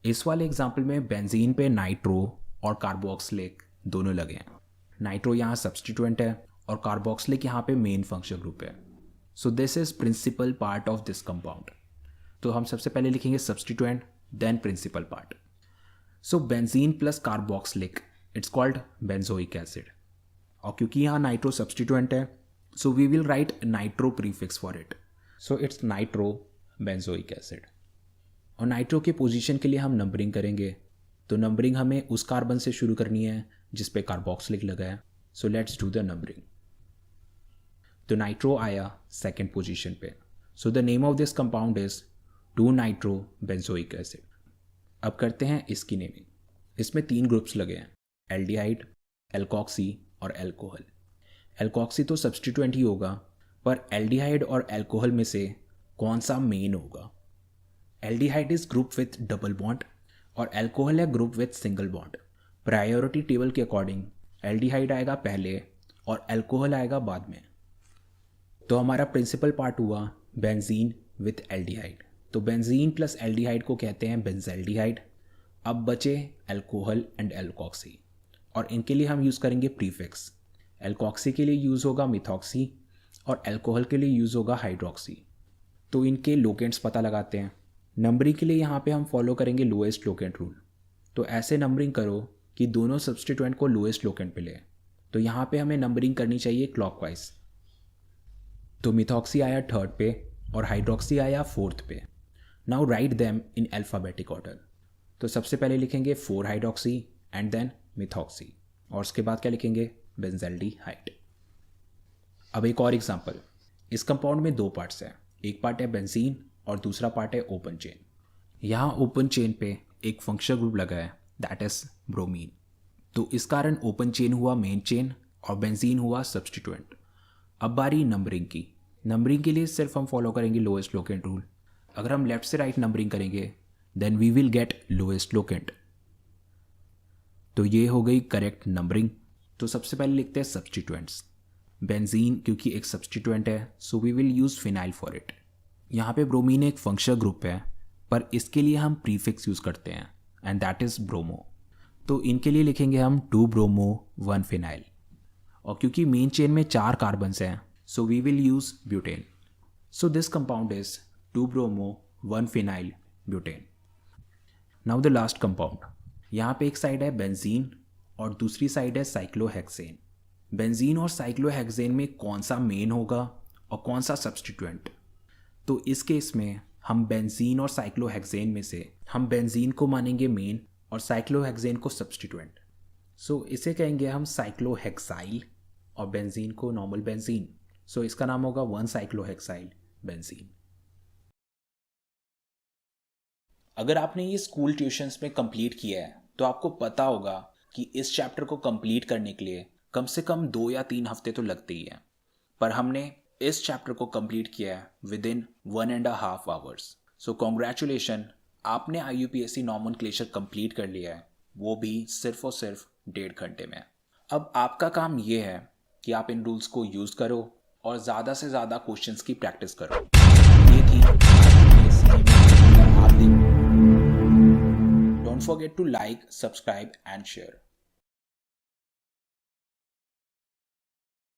इस वाले example में benzene पे nitro और carboxylic दोनों लगे हैं। Nitro यहाँ substituent है और कार्बोक्सिलिक यहाँ पे मेन फंक्शनल ग्रुप है। So this is principal part of this compound. तो हम सबसे पहले लिखेंगे substituent then principal part. So benzene plus carboxylic, it's called benzoic acid और क्योंकि यहाँ नाइट्रो सब्सटीट्यूएंट है so we will write nitro prefix for it, so it's nitro benzoic acid. और नाइट्रो के पोजीशन के लिए हम नंबरिंग करेंगे, तो नंबरिंग हमें उस कार्बन से शुरू करनी है जिस पे कार्बोक्सिलिक लगा है। So let's do the numbering. तो नाइट्रो आया सेकेंड पोजीशन पे, so the name of this compound is two nitro benzoic acid. अब करते हैं इसकी नेमिंग। इसमें 3 ग्रुप्स लगे हैं, एल्डिहाइड, एल्कोक्सी और एल्कोहल। एल्कोक्सी तो सब्सटीट्यूएंट ही होगा, पर एल्डिहाइड और एल्कोहल में से कौन सा मेन होगा? Aldehyde is group with double bond और एल्कोहल है group with single bond. Priority table के अकॉर्डिंग एल्डिहाइड आएगा पहले और एल्कोहल आएगा बाद में। तो हमारा प्रिंसिपल पार्ट हुआ बेंजीन विथ एल्डिहाइड, तो बेंजीन प्लस एल्डिहाइड को कहते हैं बेंजल्डिहाइड। अब बचे एल्कोहल एंड एल्कोक्सी और इनके लिए हम यूज़ करेंगे प्रीफिक्स। एल्कोक्सी के लिए यूज़ होगा मिथॉक्सी और एल्कोहल के लिए यूज़ होगा हाइड्रोक्सी। तो इनके लोकेंट्स पता लगाते हैं। नंबरिंग के लिए यहाँ पे हम फॉलो करेंगे लोएस्ट लोकेंट रूल। तो ऐसे नंबरिंग करो कि दोनों सब्सटीट्यूएंट को लोएस्ट लोकेंट पे ले। तो यहाँ पे हमें नंबरिंग करनी चाहिए क्लॉकवाइज। तो मिथॉक्सी आया 3rd पे और हाइड्रोक्सी आया 4th पे। Now write them in alphabetic order. तो सबसे पहले लिखेंगे 4 हाइड्रोक्सी एंड देन मिथॉक्सी और उसके बाद क्या लिखेंगे? बेंजल्डिहाइड। अब एक और एग्जांपल। इस कंपाउंड में 2 पार्ट्स हैं, एक पार्ट है बेंजीन और दूसरा पार्ट है ओपन चेन। यहाँ ओपन चेन पे एक फंक्शनल ग्रुप लगा है, दैट इज ब्रोमीन। तो इस कारण ओपन चेन हुआ मेन चेन और बेंजीन हुआ सब्स्टिट्यूएंट। अब बारी नंबरिंग की। नंबरिंग के लिए सिर्फ हम फॉलो करेंगे लोएस्ट लोकेंट रूल। अगर हम लेफ्ट से राइट नंबरिंग करेंगे then we will get lowest locant. तो ये हो गई करेक्ट नंबरिंग। तो सबसे पहले लिखते हैं सब्स्टिट्यूएंट्स। बेंजीन क्योंकि एक सब्स्टिट्यूएंट है so we will use phenyl for it. यहाँ पे ब्रोमीन एक फंक्शनल ग्रुप है पर इसके लिए हम प्रीफिक्स यूज़ करते हैं एंड दैट इज़ ब्रोमो। तो इनके लिए लिखेंगे हम 2 ब्रोमो 1 फिनाइल। और क्योंकि मेन चेन में 4 कार्बन्स हैं so we will use butane. So this compound is 2 bromo 1 phenyl butane. Now the last compound. यहाँ पे एक साइड है बेंजीन और दूसरी साइड है साइक्लोहेक्सेन। बेंजीन और साइक्लोहेक्सेन में कौन सा मेन होगा और कौन सा सब्स्टिट्यूएंट? तो इस केस में हम बेंजीन और साइक्लोहेक्सेन में से हम बेंजीन को मानेंगे मेन और साइक्लोहेक्सेन को सब्स्टिट्यूएंट। सो इसे कहेंगे हम साइक्लोहेक्साइल और बेंजीन को नॉर्मल बेंजीन। सो इसका नाम होगा 1 साइक्लोहेक्साइल बेंजीन। अगर आपने ये स्कूल ट्यूशन्स में कंप्लीट किया है तो आपको पता होगा कि इस चैप्टर को कंप्लीट करने के लिए कम से कम 2 या 3 हफ्ते तो लगते ही हैं। पर हमने इस चैप्टर को कंप्लीट किया है with in 1.5 hours. So congratulation, आपने IUPAC नॉमेनक्लेचर कंप्लीट कर लिया है, वो भी सिर्फ और सिर्फ 1.5 घंटे में। अब आपका काम ये है कि आप इन रूल्स को यूज़ करो और ज़्यादा से ज़्यादा क्वेश्चंस की प्रैक्टिस करो। ये थी IUPAC। Don't forget to like, subscribe and share.